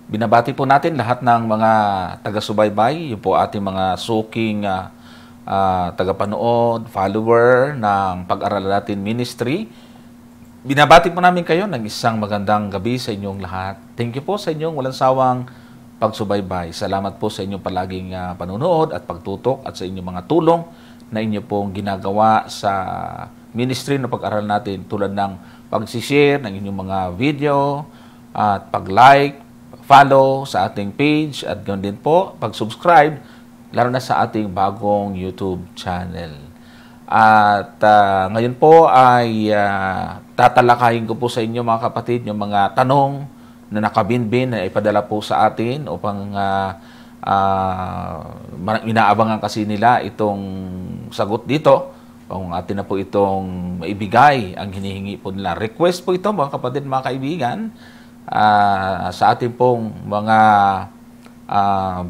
Binabati po natin lahat ng mga taga-subaybay, yung po ating mga suking tagapanood, follower ng Pag-aralan Natin Ministry. Binabati po namin kayo ng isang magandang gabi sa inyong lahat. Thank you po sa inyong walang sawang pagsubaybay. Salamat po sa inyong palaging panunood at pagtutok at sa inyong mga tulong na inyo pong ginagawa sa ministry na Pag-aralan Natin, tulad ng pag-share ng inyong mga video at pag-like, follow sa ating page at ganoon din po pag-subscribe lalo na sa ating bagong YouTube channel. At ngayon po ay tatalakayin ko po sa inyo mga kapatid yung mga tanong na nakabinbin na ipadala po sa atin upang inaabangan kasi nila itong sagot dito. Kung atin na po itong maibigay ang hinihingi po nila. Request po ito mga kapatid, mga kaibigan. Sa ating pong mga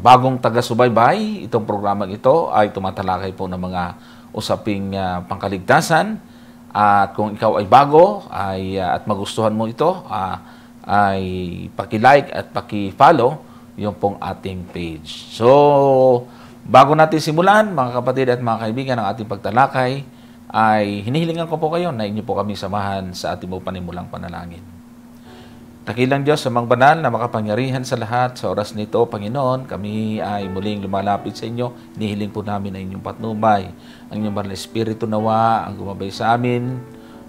bagong taga-subaybay, itong programang ito ay tumatalakay po ng mga usaping pangkaligtasan. At kung ikaw ay bago at magustuhan mo ito, ay paki-like at paki-follow yung pong ating page. So, bago natin simulan, mga kapatid at mga kaibigan, ang ating pagtalakay, ay hinihilingan ko po kayo na inyo po kami samahan sa ating panimulang panalangin. Dakilang Diyos, amang banal na makapangyarihan sa lahat, sa oras nito, Panginoon, kami ay muling lumalapit sa inyo. Hinihiling po namin ang inyong patnubay, ang inyong banal na Espiritu nawa, ang gumabay sa amin,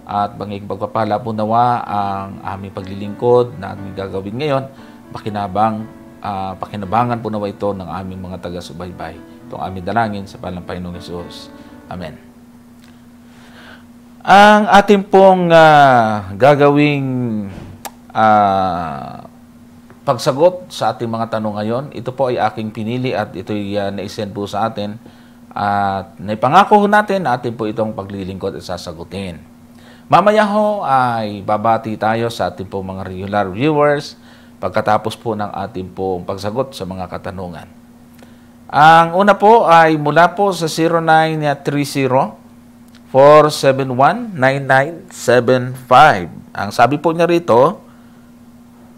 at banging pagpapala po nawa ang aming paglilingkod na aming gagawin ngayon. Pakinabangan po nawa ito ng aming mga taga-subaybay. Itong aming dalangin sa pangalan ng Panginoong Hesus. Amen. Ang ating pong gagawing pagsagot sa ating mga tanong ngayon, ito po ay aking pinili at ito'y na-send po sa atin at naipangako natin na atin po itong paglilingkod at sasagutin. Mamaya ho ay babati tayo sa ating po mga regular viewers pagkatapos po ng ating pong pagsagot sa mga katanungan. Ang una po ay mula po sa 0930-471-9975. Ang sabi po niya rito,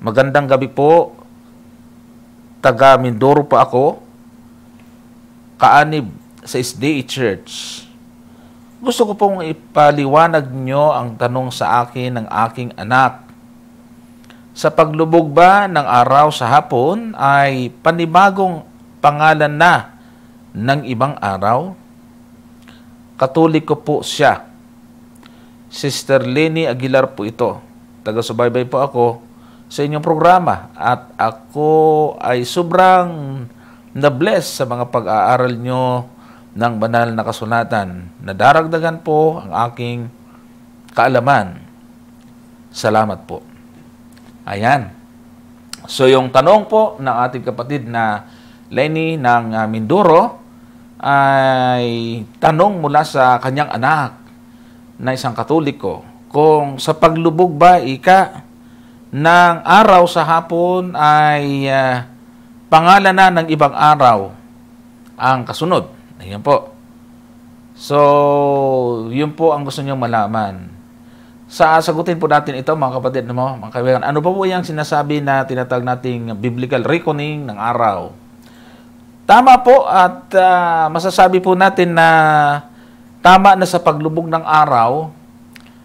magandang gabi po, taga Mindoro pa ako, kaanib sa SDA Church. Gusto ko pong ipaliwanag nyo ang tanong sa akin ng aking anak. Sa paglubog ba ng araw sa hapon ay panibagong pangalan na ng ibang araw? Katoliko po siya. Sister Lenny Aguilar po ito. Taga-subaybay po ako sa inyong programa at ako ay sobrang na-bless sa mga pag-aaral nyo ng banal na kasulatan. Nadaragdagan po ang aking kaalaman. Salamat po. Ayan. So yung tanong po ng ating kapatid na Lenny ng Mindoro ay tanong mula sa kanyang anak na isang Katoliko. Kung sa paglubog ba ng araw sa hapon ay pangalan na ng ibang araw ang kasunod. Ayan po. So, yun po ang gusto niyong malaman. Sagutin po natin ito mga kapatid mo, mga kaibigan. Ano pa po yung sinasabi na tinatawag nating biblical reckoning ng araw? Tama po at masasabi po natin na tama na sa paglubog ng araw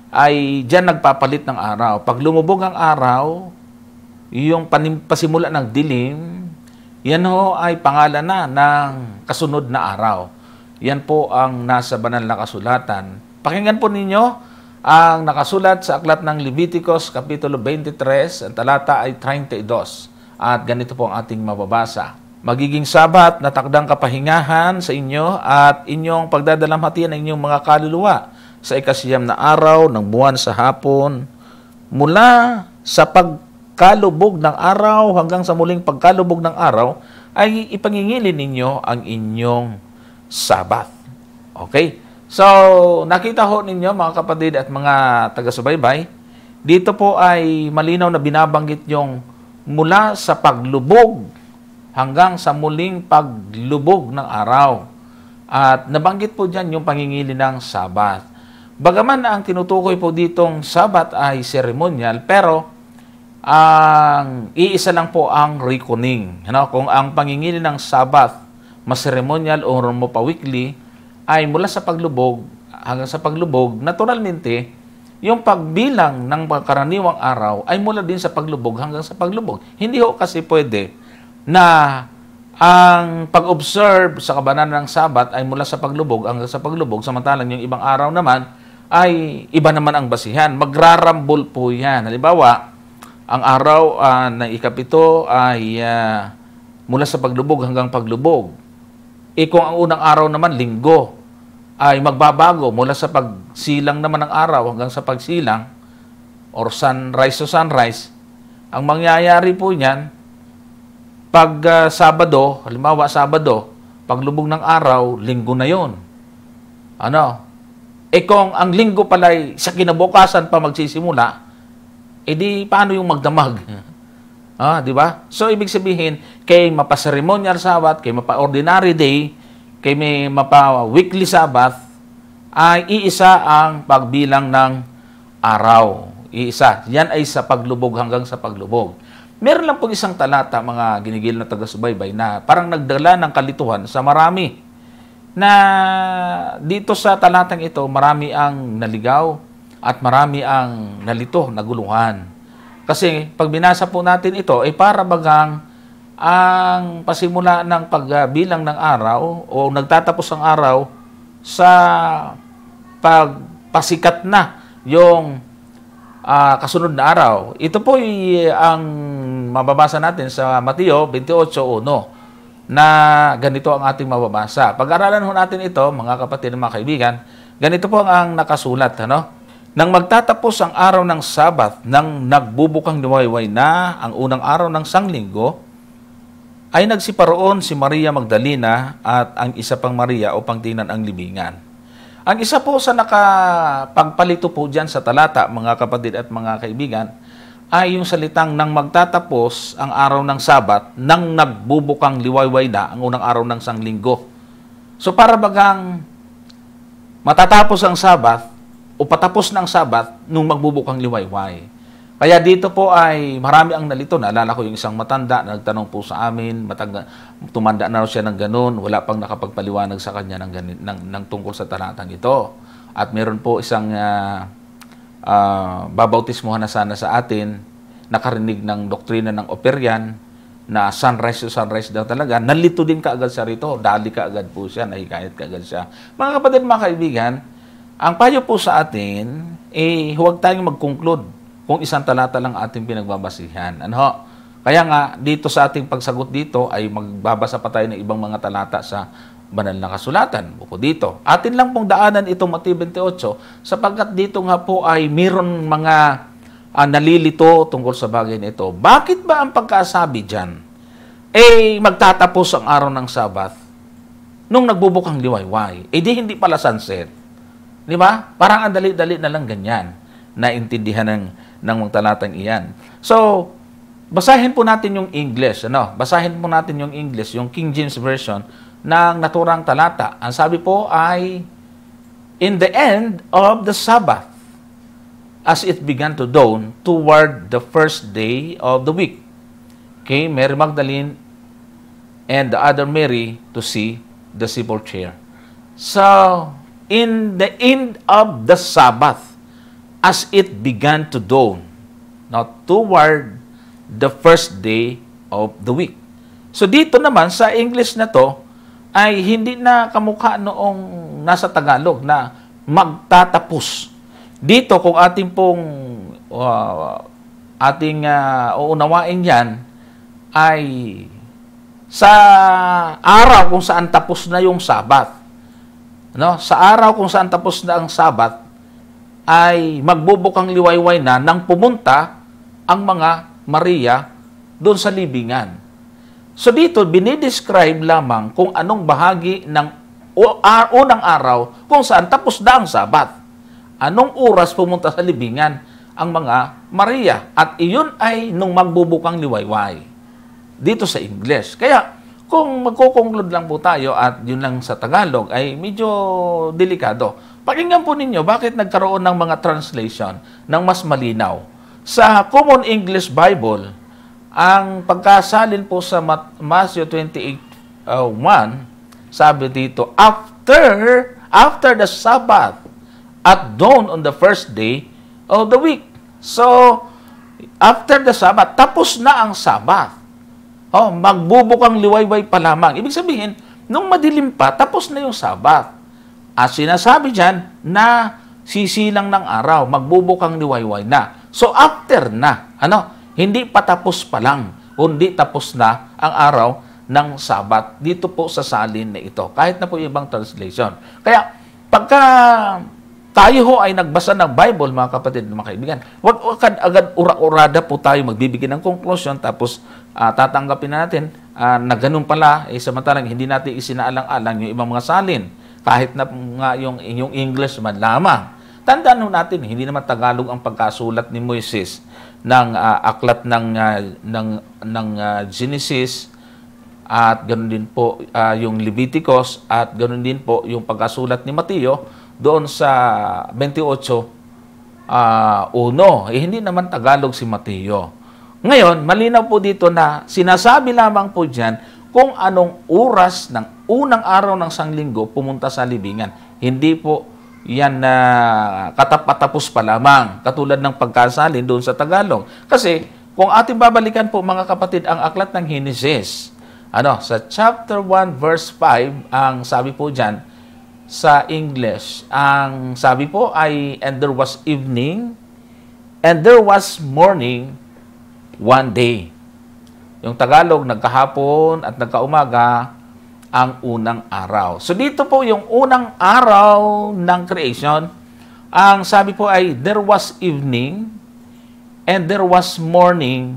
ay diyan nagpapalit ng araw. Pag lumubog ang araw, yung pasimula ng dilim, yan ho ay pangalan na ng kasunod na araw. Yan po ang nasa banal na kasulatan. Pakinggan po ninyo ang nakasulat sa aklat ng Leviticus Kapitulo 23, ang talata ay 32. At ganito po ang ating mababasa. Magiging Sabat na takdang kapahingahan sa inyo at inyong pagdadalamhatian ng inyong mga kaluluwa sa ikasiyam na araw ng buwan sa hapon, mula sa pagkalubog ng araw hanggang sa muling pagkalubog ng araw, ay ipangingilin ninyo ang inyong Sabat. Okay? So, nakita ho ninyo mga kapatid at mga taga-subaybay, dito po ay malinaw na binabanggit yung mula sa paglubog hanggang sa muling paglubog ng araw. At nabanggit po dyan yung pangingili ng Sabat. Bagaman ang tinutukoy po ditong Sabat ay ceremonial, pero ang iisa lang po ang reckoning. Ano? Kung ang pangingili ng Sabbath, mas-ceremonial o pa-weekly, ay mula sa paglubog hanggang sa paglubog, naturalmente, yung pagbilang ng karaniwang araw ay mula din sa paglubog hanggang sa paglubog. Hindi ho kasi pwede na ang pag-observe sa kabanalan ng Sabat ay mula sa paglubog hanggang sa paglubog, samantalang yung ibang araw naman ay iba naman ang basihan. Magrarambol po yan. Halimbawa, ang araw na ikapito ay mula sa paglubog hanggang paglubog. Kung ang unang araw naman, linggo, ay magbabago mula sa pagsilang naman ng araw hanggang sa pagsilang or sunrise to sunrise, ang mangyayari po niyan, pag Sabado, halimbawa Sabado, paglubog ng araw, linggo na yon. Ano? Kung ang linggo pala ay sa kinabukasan pa magsisimula, di paano yung magdamag? Di ba? So, ibig sabihin, kay mapa-ceremonial Sabbath, kay mapa-ordinary day, kay may mapa-weekly Sabbath, ay iisa ang pagbilang ng araw. Iisa. Yan ay sa paglubog hanggang sa paglubog. Meron lang pong isang talata, mga ginigil na taga-subaybay, na parang nagdala ng kalituhan sa marami. Na dito sa talatang ito, marami ang naligaw at marami ang nalito, naguluhan. Kasi pag binasa po natin ito, ay para bagang ang pasimula ng pagbilang ng araw o nagtatapos ang araw sa pagpasikat na yung kasunod na araw. Ito po ang mababasa natin sa Mateo 28:1 na ganito ang ating mababasa. Pag-aralan ho natin ito, mga kapatid at mga kaibigan, ganito po ang nakasulat. Nang magtatapos ang araw ng Sabat, nang nagbubukang liwayway na ang unang araw ng sanglinggo, ay nagsiparoon si Maria Magdalena at ang isa pang Maria upang tingnan ang libingan. Ang isa po sa nakapagpalito po dyan sa talata, mga kapatid at mga kaibigan, ay yung salitang nang magtatapos ang araw ng Sabat, nang nagbubukang liwayway na ang unang araw ng sanglinggo. So para bagang matatapos ang Sabat o patapos ng Sabat nung magbubukang liwayway. Kaya dito po ay marami ang nalito. Naalala ko yung isang matanda na nagtanong po sa amin, tumanda na siya ng ganun, wala pang nakapagpaliwanag sa kanya ng tungkol sa talatang ito. At meron po isang babautismuhan na sana sa atin, nakarinig ng doktrina ng Operian, na sunrise to sunrise daw talaga, nalito din kaagad siya rito, dali kaagad po siya, nahikayat kaagad siya. Mga kapatid, mga kaibigan, ang payo po sa atin, huwag tayong mag-conclude kung isang talata lang ating pinagbabasihan. Kaya nga, dito sa ating pagsagot dito ay magbabasa pa tayo ng ibang mga talata sa banal na kasulatan. Bukod dito. Atin lang pong daanan itong Mateo 28 sapagkat dito nga po ay mayroon mga nalilito tungkol sa bagay na ito. Bakit ba ang pagkasabi dyan? Magtatapos ang araw ng Sabat nung nagbubukang liwayway. Hindi pala sunset. Di ba? Parang ang dali-dali na lang ganyan. Naintindihan ng mga talatang iyan. So, basahin po natin yung English. Basahin po natin yung English, yung King James Version ng naturang talata. Ang sabi po ay, in the end of the Sabbath, as it began to dawn toward the first day of the week, came Mary Magdalene and the other Mary to see the sepulchre. So, in the end of the Sabbath, as it began to dawn, now toward the first day of the week. So dito naman sa English na to ay hindi na kamukha noong nasa Tagalog na magtatapos. Dito kung ating pong uunawain yan ay sa araw kung saan tapos na yung Sabat. Sa araw kung saan tapos na ang Sabat, ay magbubukang liwayway na nang pumunta ang mga Maria doon sa libingan. So dito, binidescribe lamang kung anong bahagi ng unang araw kung saan tapos na ang Sabat. Anong oras pumunta sa libingan ang mga Maria. At iyon ay nung magbubukang liwayway. Dito sa English. Kaya, kung magkukonklud lang po tayo at yun lang sa Tagalog, ay medyo delikado. Pakinggan po ninyo bakit nagkaroon ng mga translation ng mas malinaw. Sa Common English Bible, ang pagkasalin po sa Matthew 28:1, sabi dito, after the Sabbath, at dawn on the first day of the week. So, after the Sabbath, tapos na ang Sabbath. Magbubukang liwayway pa lamang. Ibig sabihin, nung madilim pa, tapos na yung Sabbath. At sinasabi dyan na sisilang ng araw, magbubukang liwayway na. So, after na, hindi pa tapos pa lang, kundi tapos na ang araw ng Sabat dito po sa salin na ito. Kahit na po yung ibang translation. Kaya, pagka tayo ho ay nagbasa ng Bible, mga kapatid, mga kaibigan, wag agad ura-urada po tayo magbibigay ng conclusion, tapos tatanggapin natin na ganun pala, samantalang hindi natin isinaalang-alang yung ibang mga salin. Kahit na nga yung inyong English man lamang. Tandaan natin, hindi naman Tagalog ang pagkasulat ni Moises ng aklat ng Genesis, at ganoon din po yung Leviticus, at ganoon din po yung pagkasulat ni Mateo doon sa 28:1. Hindi naman Tagalog si Mateo. Ngayon, malinaw po dito na sinasabi lamang po diyan kung anong oras ng unang araw ng sanglinggo pumunta sa libingan. Hindi po yan na katapatapos pa lamang, katulad ng pagkasalin doon sa Tagalog. Kasi kung ating babalikan po, mga kapatid, ang aklat ng Genesis, sa chapter 1 verse 5, ang sabi po diyan sa English, ang sabi po ay, and there was evening and there was morning one day. Yung Tagalog, nagkahapon at nagkaumaga ang unang araw. So dito po yung unang araw ng creation, ang sabi po ay, there was evening and there was morning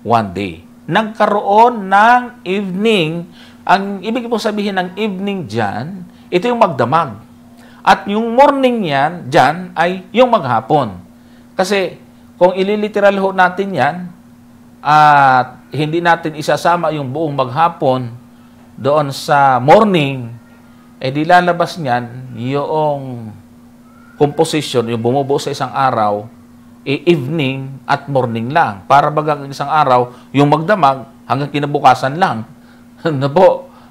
one day. Nagkaroon ng evening. Ang ibig po sabihin ng evening dyan, ito yung magdamag. At yung morning yan, dyan, ay yung maghapon. Kasi kung ililiteral ho natin yan, at hindi natin isasama yung buong maghapon doon sa morning, di lalabas niyan yung composition, yung bumubuo sa isang araw, evening at morning lang. Para bagang isang araw, yung magdamag hanggang kinabukasan lang.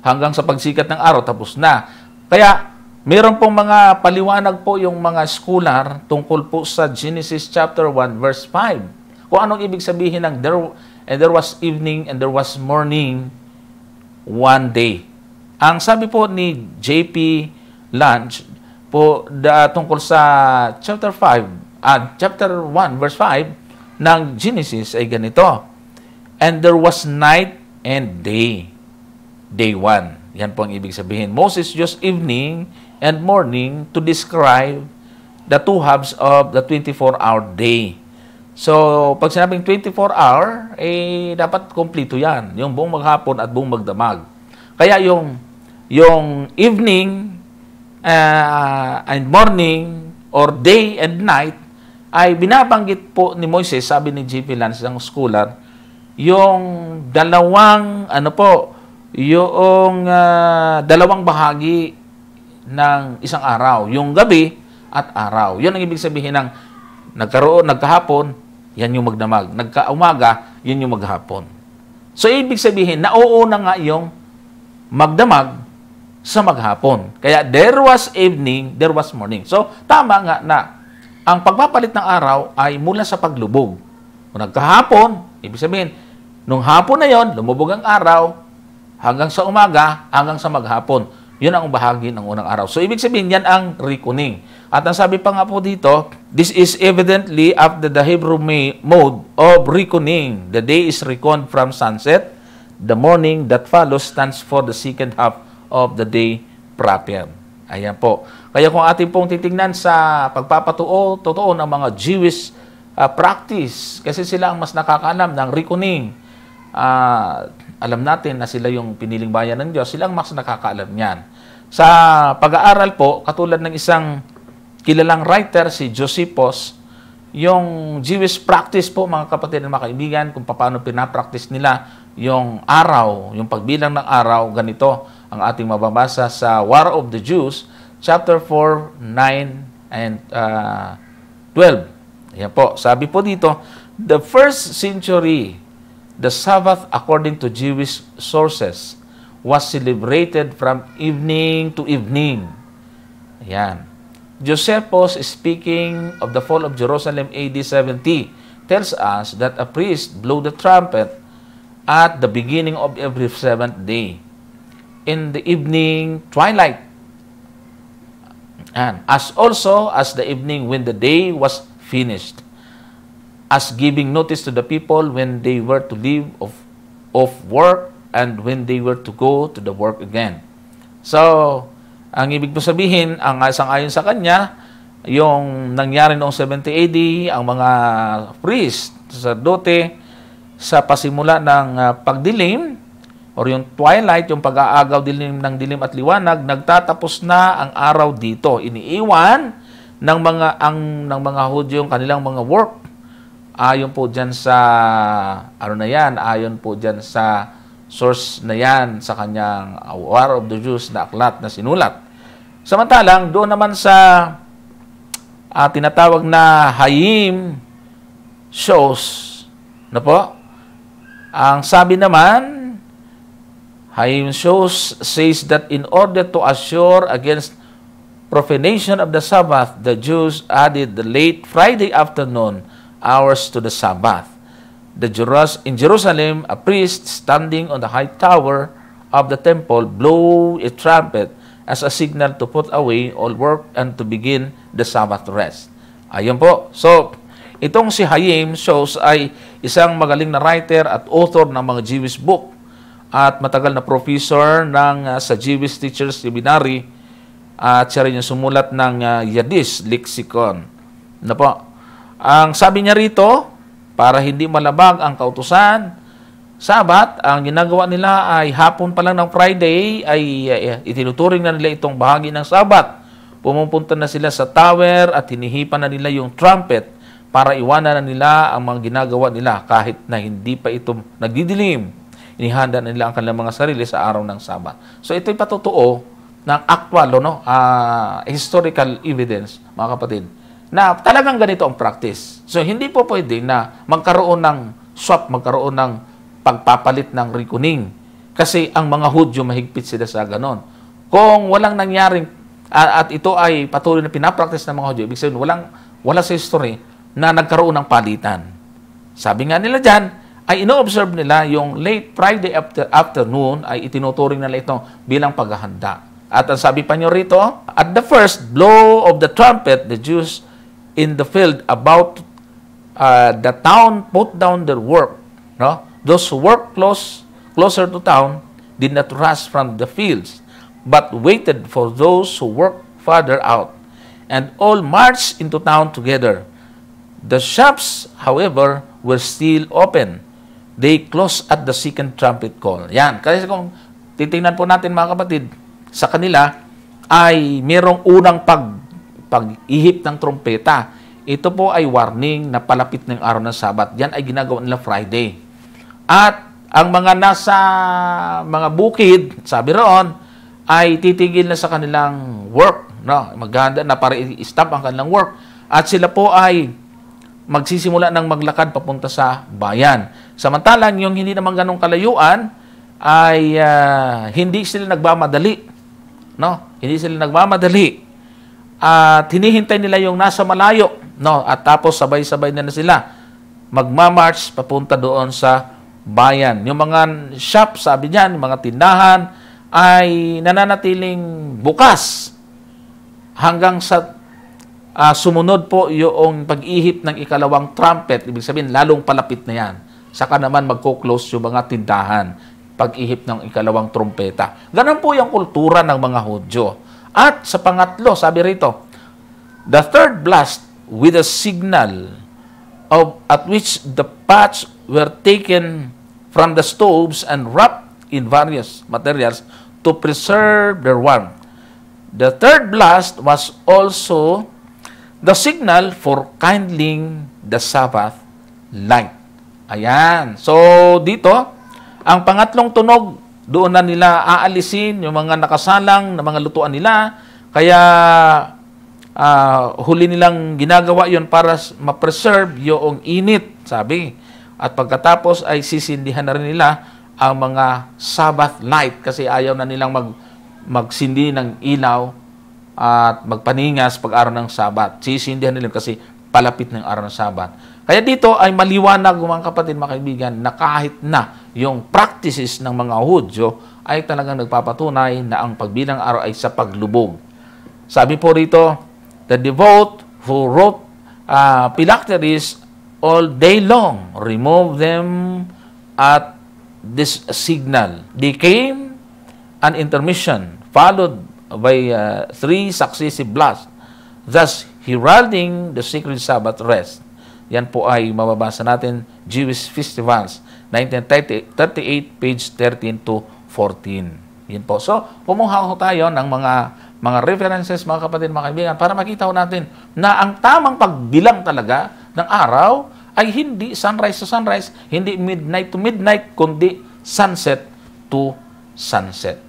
Hanggang sa pagsikat ng araw, tapos na. Kaya, meron pong mga paliwanag po yung mga scholar tungkol po sa Genesis chapter 1 verse 5. Kung anong ibig sabihin ng there was evening and there was morning one day. Ang sabi po ni J.P. Lange po tungkol sa chapter 1 verse 5 ng Genesis ay ganito. And there was night and day. Day 1. Yan po ang ibig sabihin. Moses used evening and morning to describe the two halves of the 24-hour day. So, pag sinabing 24-hour, dapat kompleto yan. Yung buong maghapon at buong magdamag. Kaya yung evening and morning or day and night ay binabanggit po ni Moises, sabi ni J.P. Lange, ang scholar, yung dalawang, dalawang bahagi ng isang araw. Yung gabi at araw. Yun ang ibig sabihin ng nagkahapon, yan yung magdamag. Nagkaumaga, yun yung maghapon. So, ibig sabihin, nauuna nga yung magdamag sa maghapon. Kaya, there was evening, there was morning. So, tama nga na ang pagpapalit ng araw ay mula sa paglubog. Kung nagkahapon, ibig sabihin, nung hapon na yon, lumubog ang araw, hanggang sa umaga, hanggang sa maghapon. Yun ang bahagi ng unang araw. So, ibig sabihin, yan ang reckoning. At ang sabi pa nga po dito, this is evidently after the Hebrew mode of reckoning. The day is reckoned from sunset. The morning that follows stands for the second half of the day proper. Ayan po. Kaya kung ating pong titingnan sa totoo ng mga Jewish practice, kasi sila ang mas nakakaalam ng reckoning. Alam natin na sila yung piniling bayan ng Diyos, silang mas nakakaalam niyan. Sa pag-aaral po, katulad ng isang kilalang writer, si Josephus, yung Jewish practice po, mga kapatid at mga kaibigan, kung paano pinapractice nila yung araw, yung pagbilang ng araw, ganito ang ating mababasa sa War of the Jews, chapter 4, 9, and 12. Ayan po, sabi po dito, the first century, the Sabbath according to Jewish sources was celebrated from evening to evening. Ayan. Josephus, speaking of the fall of Jerusalem AD 70, tells us that a priest blew the trumpet at the beginning of every seventh day, in the evening twilight, and as also as the evening when the day was finished, as giving notice to the people when they were to leave of work and when they were to go to the work again. So, ang ibig po sabihin, ang ayon sa kanya, yung nangyari noong 70 AD, ang mga priest, sacerdote, sa pasimula ng pagdilim, or yung twilight, yung pag-aagaw dilim ng dilim at liwanag, nagtatapos na ang araw dito. Iniiwan ng mga Hudyo yung kanilang mga work. Ayon po diyan sa ayon po diyan sa source na yan sa kanyang War of the Jews na aklat na sinulat. Samantalang doon naman sa tinatawag na Hayim shows, na po, ang sabi naman, Hayim shows says that in order to assure against profanation of the Sabbath, the Jews added the late Friday afternoon hours to the Sabbath. In Jerusalem, a priest standing on the high tower of the temple blew a trumpet as a signal to put away all work and to begin the Sabbath rest. Ayun po. So, itong si Hayim shows ay isang magaling na writer at author ng mga Jewish book at matagal na professor sa Jewish Teachers Seminary at siya rin yung sumulat ng Yiddish Lexicon. Na po. Ang sabi niya rito, para hindi malabag ang kautusan, Sabat, ang ginagawa nila ay hapon pa lang ng Friday, ay itinuturing na nila itong bahagi ng Sabat. Pumupunta na sila sa tower at hinihipan na nila yung trumpet para iwanan na nila ang mga ginagawa nila kahit na hindi pa ito nagdidilim. Inihanda na nila ang kanilang mga sarili sa araw ng Sabat. So ito'y patotoo ng actual, historical evidence, mga kapatid, na talagang ganito ang practice. So, hindi po pwede na magkaroon ng swap, magkaroon ng pagpapalit ng reckoning. Kasi ang mga Hudyo, mahigpit sila sa ganon. Kung walang nangyaring, at ito ay patuloy na pinapractice ng mga Hudyo, ibig sabihin, wala sa history na nagkaroon ng palitan. Sabi nga nila dyan, ay ino-observe nila yung late Friday afternoon, ay itinuturing nila ito bilang paghahanda. At ang sabi pa nyo rito, at the first blow of the trumpet, the Jews in the field about the town put down their work. No? Those who worked closer to town did not rush from the fields, but waited for those who worked farther out, and all marched into town together. The shops, however, were still open. They closed at the second trumpet call. Yan. Kasi kung titingnan po natin, mga kapatid, sa kanila ay merong unang pag-ihip ng trompeta. Ito po ay warning na palapit ng araw ng Sabat. Yan ay ginagawa nila Friday. At ang mga nasa mga bukid, sabi roon, ay titigil na sa kanilang work. No? Maghahanda na para i-stop ang kanilang work. At sila po ay magsisimula ng maglakad papunta sa bayan. Samantalang yung hindi naman ganong kalayuan ay hindi sila nagmamadali. No? Hindi sila nagmamadali. At hinihintay nila yung nasa malayo, no? At tapos sabay-sabay na sila magmamarch papunta doon sa bayan. Yung mga shop, sabi niyan, yung mga tindahan ay nananatiling bukas hanggang sa sumunod po yung pag-ihip ng ikalawang trumpet. Ibig sabihin, lalong palapit na yan. Saka naman magko-close yung mga tindahan, pag-ihip ng ikalawang trumpeta. Ganun po yung kultura ng mga Hudyo. At sa pangatlo, sabi rito, the third blast with a signal at which the pots were taken from the stoves and wrapped in various materials to preserve their warmth. The third blast was also the signal for kindling the Sabbath light. Ayan. So, dito, ang pangatlong tunog, doon na nila aalisin yung mga nakasalang na mga lutuan nila. Kaya, huli nilang ginagawa yon para ma-preserve yung init, sabi. At pagkatapos ay sisindihan na rin nila ang mga Sabbath light kasi ayaw na nilang magsindi ng ilaw at magpaningas pag araw ng Sabat. Sisindihan nila kasi palapit ng araw ng Sabat. Kaya dito ay maliwanag, mga kapatid, mga kaibigan, na kahit na yung practices ng mga Hudyo ay talagang nagpapatunay na ang pagbilang araw ay sa paglubog. Sabi po rito, the devout who wrote phylacteries all day long, remove them at this signal. They came an intermission, followed by 3 successive blasts, thus heralding the sacred Sabbath rest. Yan po ay mababasa natin, Jewish Festivals, 1938, page 13 to 14. Yan po. So, kumuha ko tayo ng mga references, mga kapatid, mga kaibigan, para makita ko natin na ang tamang pagbilang talaga ng araw ay hindi sunrise to sunrise, hindi midnight to midnight, kundi sunset to sunset.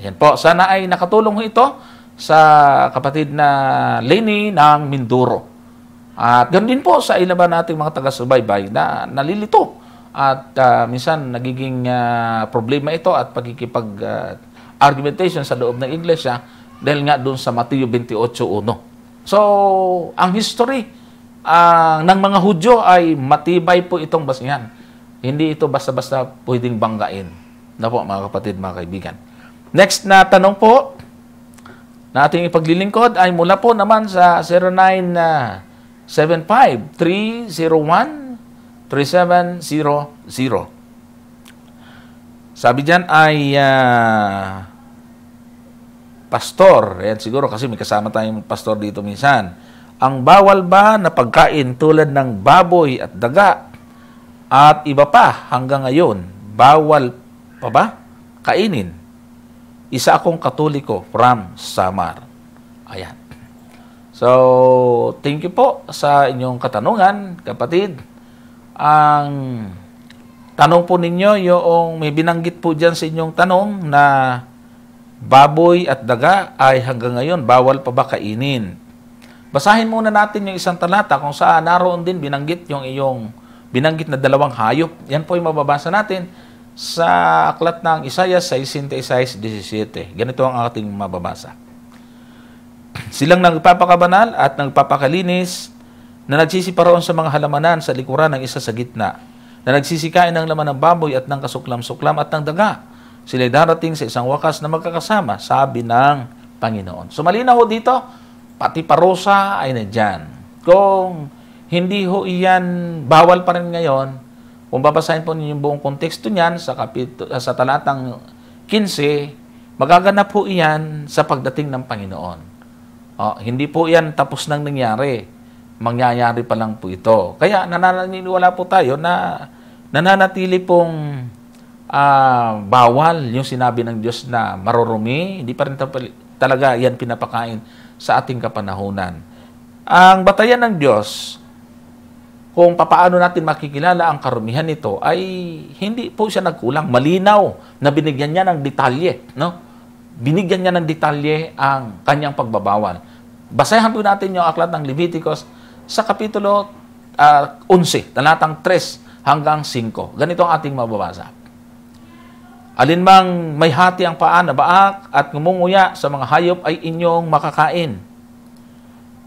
Yan po. Sana ay nakatulong ito sa kapatid na Lenny ng Mindoro. At ganoon din po sa ilan ba nating mga taga-subaybay na nalilito. At minsan nagiging problema ito at pagkikipag-argumentation sa loob ng iglesia dahil nga doon sa Mateo 28:1. So, ang history ng mga Hudyo ay matibay po itong basihan. Hindi ito basta-basta pwedeng banggain. Na po, mga kapatid, mga kaibigan. Next na tanong po na ating ipaglilingkod ay mula po naman sa 0975-301-3700. Sabi dyan ay pastor. Ayan, siguro kasi may kasama tayong pastor dito minsan. Ang bawal ba na pagkain tulad ng baboy at daga at iba pa hanggang ngayon, bawal pa ba kainin? Isa akong Katoliko from Samar. Ayan. So, thank you po sa inyong katanungan, kapatid. Ang tanong po ninyo, yung may binanggit po dyan sa inyong tanong na baboy at daga ay hanggang ngayon, bawal pa ba kainin? Basahin muna natin yung isang talata kung saan naroon din binanggit yung iyong binanggit na 2 hayop. Yan po yung mababasa natin sa aklat ng Isaiah 66:17. Ganito ang ating mababasa. Silang nagpapakabanal at nagpapakalinis na nagsisiparoon sa mga halamanan sa likuran ng isa sa gitna, na nagsisikain ng laman ng baboy at ng kasuklam-suklam at ng daga. Sila'y darating sa isang wakas na magkakasama, sabi ng Panginoon. So malinaw ho dito, pati parusa ay nandyan. Kung hindi ho iyan, bawal pa rin ngayon. Kung babasahin po ninyo yung buong konteksto niyan sa talatang 15, magaganap po iyan sa pagdating ng Panginoon. Hindi po iyan tapos nang nangyari. Mangyayari pa lang po ito. Kaya naniniwala po tayo na nananatili pong bawal yung sinabi ng Diyos na marurumi. Hindi pa rin talaga yan pinapakain sa ating kapanahunan. Ang batayan ng Diyos, kung papaano natin makikilala ang karumihan nito, ay hindi po siya nagkulang. Malinaw na binigyan niya ng detalye. No? Binigyan niya ng detalye ang kanyang pagbabawal. Basahan po natin yung aklat ng Leviticus sa kapitulo 11, talatang 3 hanggang 5. Ganito ang ating mababasa. Alinmang may hati ang paa na baak at ngumunguya sa mga hayop ay inyong makakain.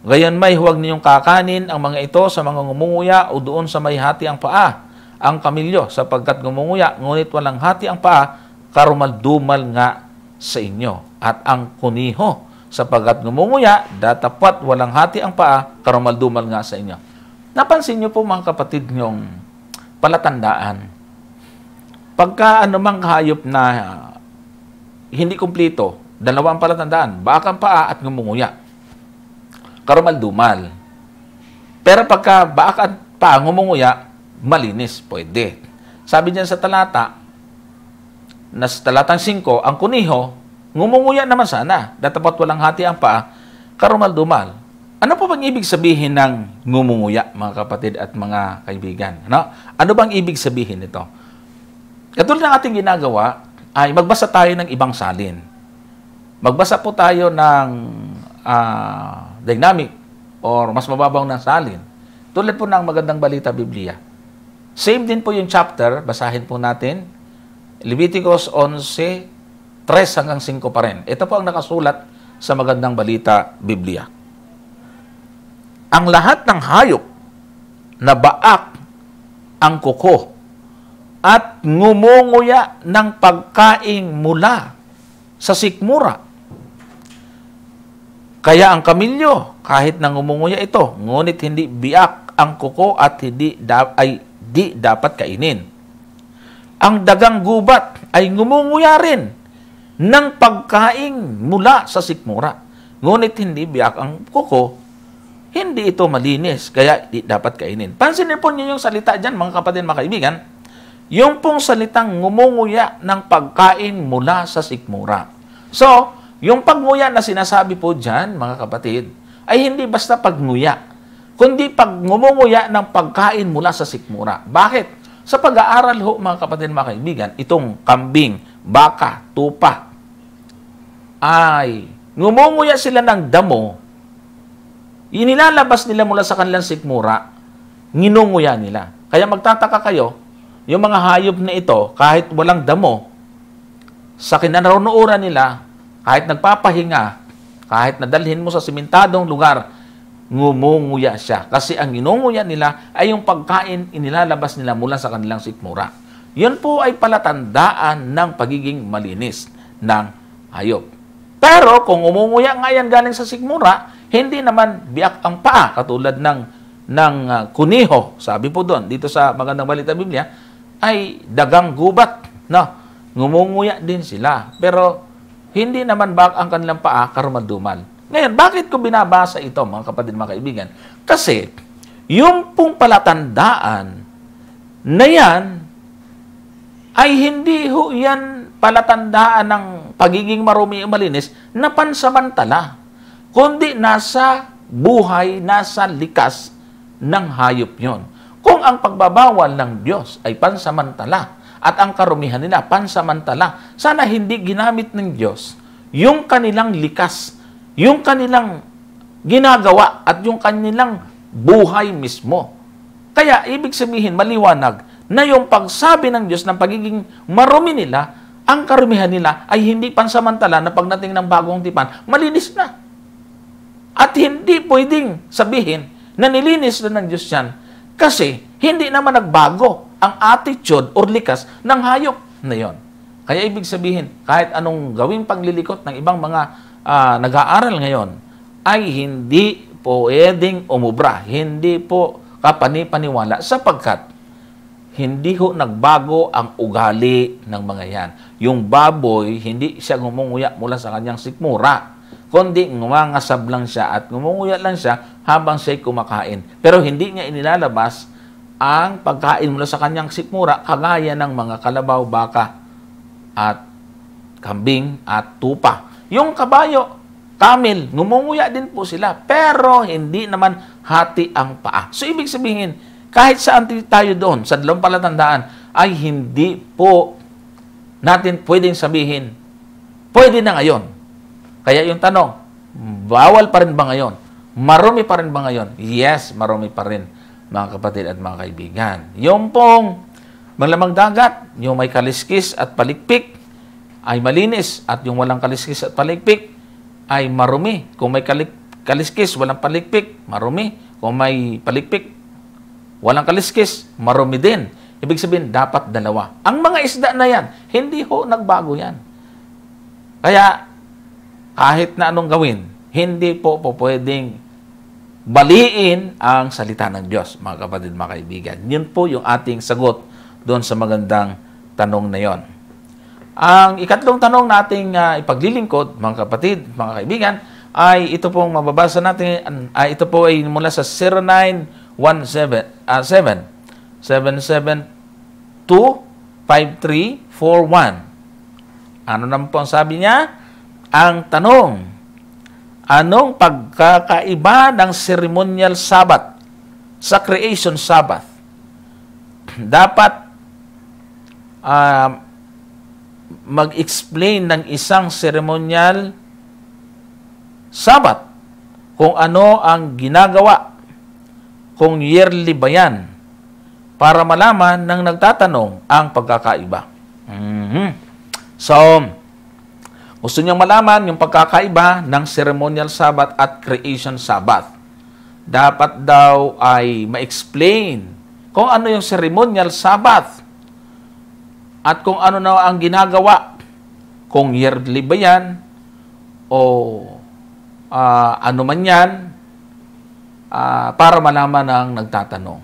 Gayon may huwag ninyong kakanin ang mga ito sa mga ngumunguya o doon sa may hati ang paa, ang kamilyo, sapagkat ngumunguya, ngunit walang hati ang paa, karumal-dumal nga sa inyo. At ang kuniho, sapagkat ngumunguya, datapat walang hati ang paa, karumal-dumal nga sa inyo. Napansin niyo po, mga kapatid, yung palatandaan. Pagka anumang hayop na hindi kumpleto, 2 palatandaan, bakang paa at ngumunguya. Karumal-dumal. Pero pagka baakan pa ngumunguya, malinis, pwede. Sabi niyan sa talata, sa talatang 5, ang kuniho, ngumunguya naman sana, datapat walang hati ang paa, karumal-dumal. Ano po bang ibig sabihin ng ngumunguya, mga kapatid at mga kaibigan? Ano bang ibig sabihin nito? Katulad ng ating ginagawa, ay magbasa tayo ng ibang salin. Magbasa po tayo ng dynamic or mas mababaw na salin. Tulad po ng Magandang Balita Biblia. Same din po yung chapter, basahin po natin. Leviticus 11, 3 hanggang 5 pa rin. Ito po ang nakasulat sa Magandang Balita Biblia. Ang lahat ng hayop na baak ang kuko at ngumunguya ng pagkaing mula sa sikmura. Kaya ang kamilyo, kahit na ngumunguya ito, ngunit hindi biak ang kuko at di dapat kainin. Ang dagang gubat ay ngumunguya rin ng pagkaing mula sa sikmura. Ngunit hindi biak ang kuko, hindi ito malinis, kaya di dapat kainin. Pansinin po niyo yung salita dyan, mga kapatid, mga kaibigan. Yung pong salitang ngumunguya ng pagkain mula sa sikmura. So, yung pagnguya na sinasabi po dyan, mga kapatid, ay hindi basta pagnguya, kundi ngumunguya ng pagkain mula sa sikmura. Bakit? Sa pag-aaral ho, mga kapatid, mga kaibigan, itong kambing, baka, tupa, ay ngumunguya sila ng damo, inilalabas nila mula sa kanilang sikmura, nginunguya nila. Kaya magtataka kayo, yung mga hayop na ito, kahit walang damo, sa kinaroroonan nila, kahit nagpapahinga, kahit nadalhin mo sa simentadong lugar, ngumunguya siya. Kasi ang ginunguya nila ay yung pagkain inilalabas nila mula sa kanilang sikmura. Yun po ay palatandaan ng pagiging malinis ng hayop. Pero kung umunguya nga yan galing sa sikmura, hindi naman biak ang paa, katulad ng kuniho. Sabi po doon, dito sa Magandang Balita Biblia, ay dagang gubat. No? Ngumunguya din sila. Pero hindi naman biak ang kanilang paa, karumal-dumal. Ngayon, bakit ko binabasa ito, mga kapatid, mga kaibigan? Kasi, yung pong palatandaan na yan, ay hindi ho yan palatandaan ng pagiging marumi o malinis na pansamantala, kundi nasa buhay, nasa likas ng hayop yon. Kung ang pagbabawal ng Diyos ay pansamantala at ang karumihan nila pansamantala, sana hindi ginamit ng Diyos yung kanilang likas, yung kanilang ginagawa at yung kanilang buhay mismo. Kaya, ibig sabihin, maliwanag na yung pagsabi ng Diyos ng pagiging marumi nila, ang karumihan nila ay hindi pansamantala na pagdating ng bagong tipan, malinis na. At hindi pwedeng sabihin na nilinis na ng Diyos yan kasi hindi naman nagbago ang attitude or likas ng hayop na yon. Kaya ibig sabihin, kahit anong gawing paglilikot ng ibang mga nag-aaral ngayon, ay hindi po pwedeng umubra, hindi po kapani-paniwala sapagkat hindi ho nagbago ang ugali ng mga yan. Yung baboy, hindi siya ngumunguya mula sa kanyang sikmura, kundi ngumangasab lang siya at ngumunguya lang siya habang siya'y kumakain. Pero hindi niya inilalabas ang pagkain mula sa kanyang sikmura kagaya ng mga kalabaw, baka, at kambing at tupa. Yung kabayo, camel, ngumunguya din po sila, pero hindi naman hati ang paa. So, ibig sabihin, kahit saan tayo doon, sa dalawang palatandaan, ay hindi po natin pwedeng sabihin, pwede na ngayon. Kaya yung tanong, bawal pa rin ba ngayon? Marumi pa rin ba ngayon? Yes, marumi pa rin, mga kapatid at mga kaibigan. Yung pong malamang dagat, yung may kaliskis at palikpik, ay malinis, at yung walang kaliskis at palikpik ay marumi. Kung may kaliskis, walang palikpik, marumi. Kung may palikpik, walang kaliskis, marumi din. Ibig sabihin, dapat dalawa. Ang mga isda na yan, hindi ho nagbago yan. Kaya, kahit na anong gawin, hindi po pwedeng baliin ang salita ng Diyos, mga kapatid, mga kaibigan. Yun po yung ating sagot doon sa magandang tanong na yon. Ang ikatlong tanong nating ipaglilingkod, mga kapatid, mga kaibigan, ay ito pong mababasa natin, ito po ay mula sa 0917-772-5341. Ano naman po ang sabi niya? Ang tanong, anong pagkakaiba ng ceremonial Sabbath sa creation Sabbath? Dapat mag-explain ng isang ceremonial Sabbath kung ano ang ginagawa, kung yearly ba yan, para malaman ng nagtatanong ang pagkakaiba. So, gusto niyang malaman yung pagkakaiba ng ceremonial Sabbath at creation Sabbath. Dapat daw ay ma-explain kung ano yung ceremonial Sabbath at kung ano na ang ginagawa. Kung yearly ba yan o ano man yan, para malaman ng nagtatanong.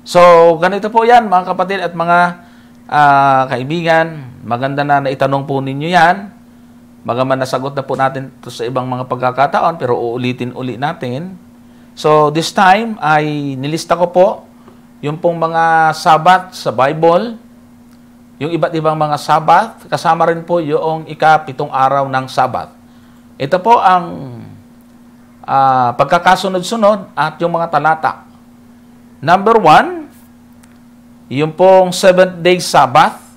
So, ganito po yan mga kapatid at mga kaibigan. Maganda na naitanong po ninyo yan. Bagaman nasagot na po natin ito sa ibang mga pagkakataon, pero uulitin uli natin. So, this time ay nilista ko po yung pong mga Sabbath sa Bible, yung iba't ibang mga Sabbath, kasama rin po yung ika-7 araw ng Sabbath. Ito po ang pagkakasunod-sunod at yung mga talata. Number 1, yung pong 7th-day Sabbath.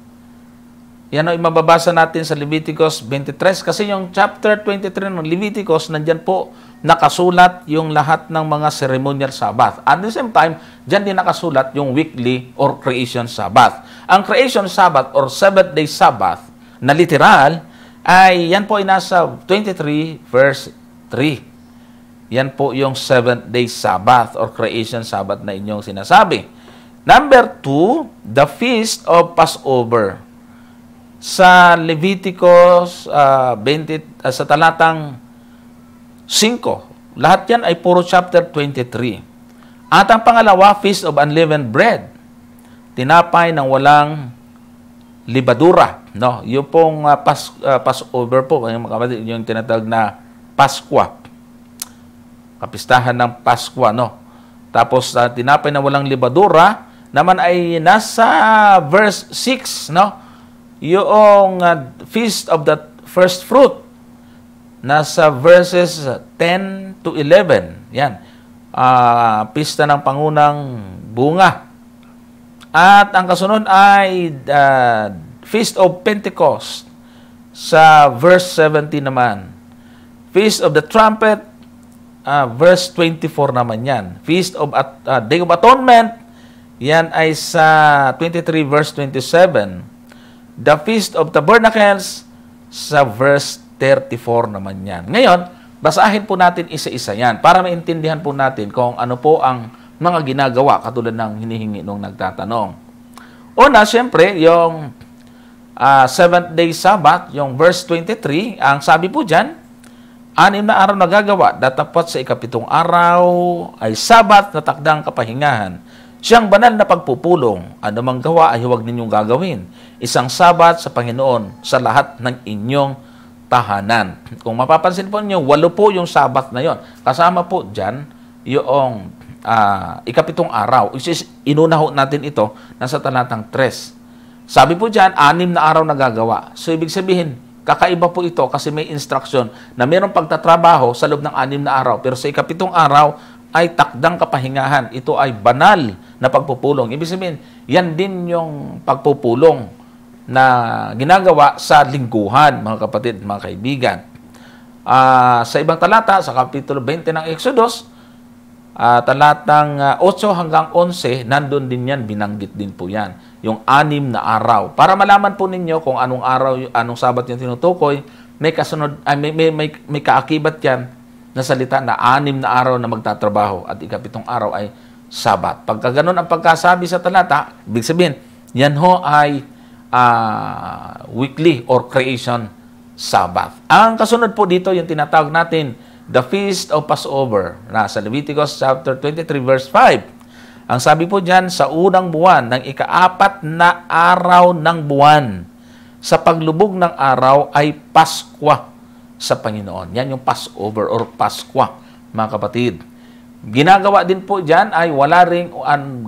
Yan ang mababasa natin sa Leviticus 23. Kasi yung chapter 23 ng Leviticus, nandyan po nakasulat yung lahat ng mga ceremonial Sabbath. At the same time, dyan din nakasulat yung weekly or creation Sabbath. Ang creation Sabbath or 7th-day Sabbath na literal, ay yan po ay nasa 23 verse 3. Yan po yung 7th-day Sabbath or creation Sabbath na inyong sinasabi. Number 2, the Feast of Passover. Sa Leviticus sa talatang 5, lahat yan ay puro chapter 23. At ang pangalawa, Feast of Unleavened Bread. Tinapay ng walang libadura. No? Yung pong Passover po, yung tinatawag na Paskwa. Kapistahan ng Paskwa, no? Tapos, tinapay na walang libadura, naman ay nasa verse 6, no? Yung Feast of the First Fruit, nasa verses 10 to 11. Yan. Pista ng Pangunang Bunga. At ang kasunod ay Feast of Pentecost, sa verse 17 naman. Feast of the Trumpet, verse 24 naman yan. Feast of Day of Atonement, yan ay sa 23 verse 27. The Feast of Tabernacles, sa verse 34 naman yan. Ngayon, basahin po natin isa-isa yan para maintindihan po natin kung ano po ang mga ginagawa katulad ng hinihingi nung nagtatanong. Una, siyempre, yung 7th-day Sabbath, yung verse 23, ang sabi po dyan, 6 na araw na gagawa, datapat sa ika-7 araw ay Sabat na takdang kapahingahan. Siyang banal na pagpupulong, anumang gawa ay huwag ninyong gagawin. Isang Sabat sa Panginoon sa lahat ng inyong tahanan. Kung mapapansin po niyo, 8 po yung Sabat na yon. Kasama po dyan yung ika-7 araw. Inuna ho natin ito nasa talatang 3. Sabi po dyan, 6 na araw na gagawa. So, ibig sabihin, kakaiba po ito kasi may instruction na mayroong pagtatrabaho sa loob ng 6 na araw. Pero sa ika-7 araw ay takdang kapahingahan. Ito ay banal na pagpupulong. Ibig sabihin, yan din yung pagpupulong na ginagawa sa lingguhan, mga kapatid, mga kaibigan. Sa ibang talata, sa Kapitulo 20 ng Exodus, talatang 8 hanggang 11, nandun din yan, binanggit din po yan. Yung 6 na araw. Para malaman po ninyo kung anong araw, anong Sabat yung tinutukoy, may kasunod, may kaakibat yan na salita na 6 na araw na magtatrabaho at ika-7 araw ay Sabat. Pagka ganun ang pagkasabi sa talata, ibig sabihin, yan ho ay weekly or creation Sabbath. Ang kasunod po dito, yung tinatawag natin, the Feast of Passover, na sa Leviticus chapter 23 verse 5. Ang sabi po dyan, sa unang buwan ng ika-4 na araw ng buwan, sa paglubog ng araw ay Paskwa sa Panginoon. Yan yung Passover or Paskwa, mga kapatid. Ginagawa din po dyan ay wala ring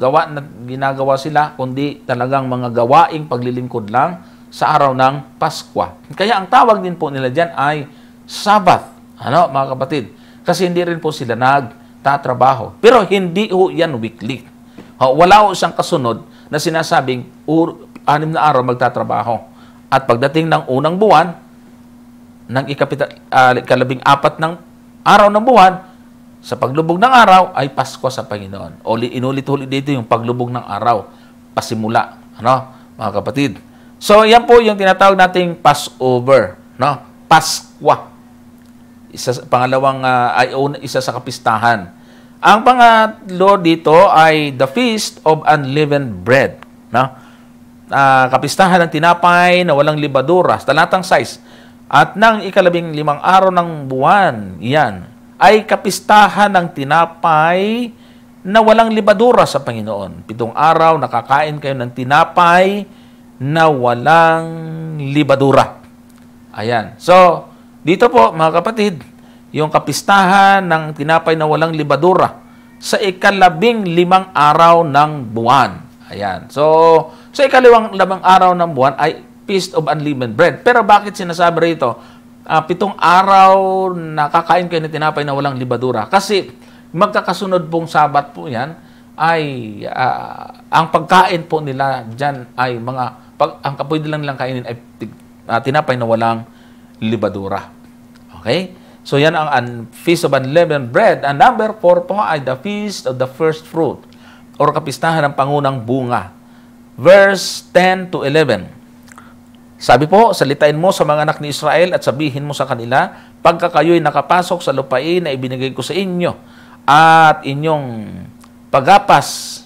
gawa na ginagawa sila, kundi talagang mga gawaing paglilingkod lang sa araw ng Paskwa. Kaya ang tawag din po nila dyan ay Sabbath. Ano, mga kapatid? Kasi hindi rin po sila nagtatrabaho. Pero hindi ho yan weekly. Wala ho siyang kasunod na sinasabing 6 na araw magtatrabaho. At pagdating ng unang buwan, ng ika-14 ng araw ng buwan, sa paglubog ng araw ay Pasko sa Panginoon. Inulit-ulit dito yung paglubog ng araw, pasimula, ano, mga kapatid. So, yan po yung tinatawag nating Passover, no? Paskwa. Isa sa kapistahan. Ang pangatlo dito ay the Feast of Unleavened Bread, no? Kapistahan ng tinapay na walang libadura, talatang 6. At ng 15 araw ng buwan, yan, ay kapistahan ng tinapay na walang libadura sa Panginoon. 7 araw nakakain kayo ng tinapay na walang libadura. Ayan. So, dito po mga kapatid, yung kapistahan ng tinapay na walang libadura sa 15 araw ng buwan. Ayan. So, sa 15 araw ng buwan ay Feast of Unleavened Bread. Pero bakit sinasabi rito 7 araw nakakain kayo ng tinapay na walang libadura? Kasi magkakasunod pong Sabat po yan ay ang pagkain po nila dyan ay ang pwede lang nilang kainin ay tinapay na walang libadura. Okay? So yan ang Feast of Unleavened Bread. And number 4 po ay the Feast of the First Fruit or kapistahan ng pangunang bunga. Verse 10 to 11. Sabi po, salitain mo sa mga anak ni Israel at sabihin mo sa kanila, pagka kayo'y nakapasok sa lupain na ibinigay ko sa inyo at inyong pagapas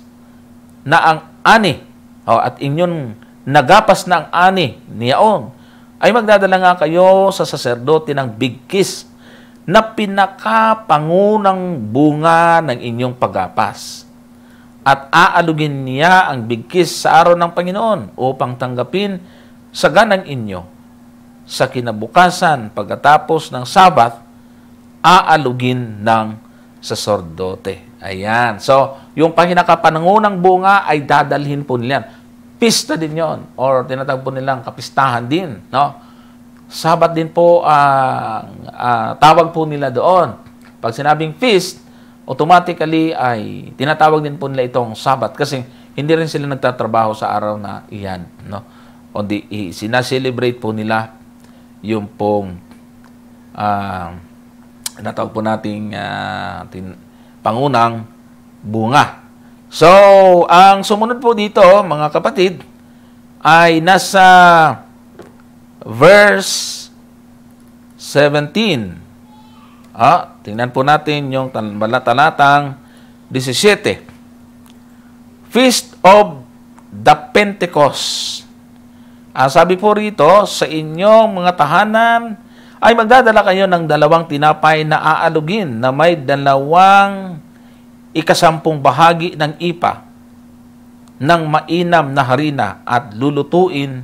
na ang ani, at inyong nagapas na ang ani niyaon, ay magdadala nga kayo sa saserdote ng bigkis na pinakapangunang bunga ng inyong pagapas. At aalugin niya ang bigkis sa araw ng Panginoon upang tanggapin sa ganang inyo. Sa kinabukasan, pagkatapos ng Sabat, aalugin ng saserdote. Ayan. So, yung pinakapangunang bunga ay dadalhin po nila. Pista din yon or tinatawag po nilang kapistahan din. No? Sabat din po tawag po nila doon. Pag sinabing feast, automatically ay tinatawag din po nila itong Sabat kasi hindi rin sila nagtatrabaho sa araw na iyan. No? Kundi sinaselebrate po nila yung pong natawag po nating pangunang bunga. So, ang sumunod po dito, mga kapatid, ay nasa verse 17. Tingnan po natin yung talatang 17. Feast of the Pentecost. Sabi po rito, sa inyong mga tahanan ay magdadala kayo ng 2 tinapay na aalugin na may 2 ikasampung bahagi ng ipa ng mainam na harina at lulutuin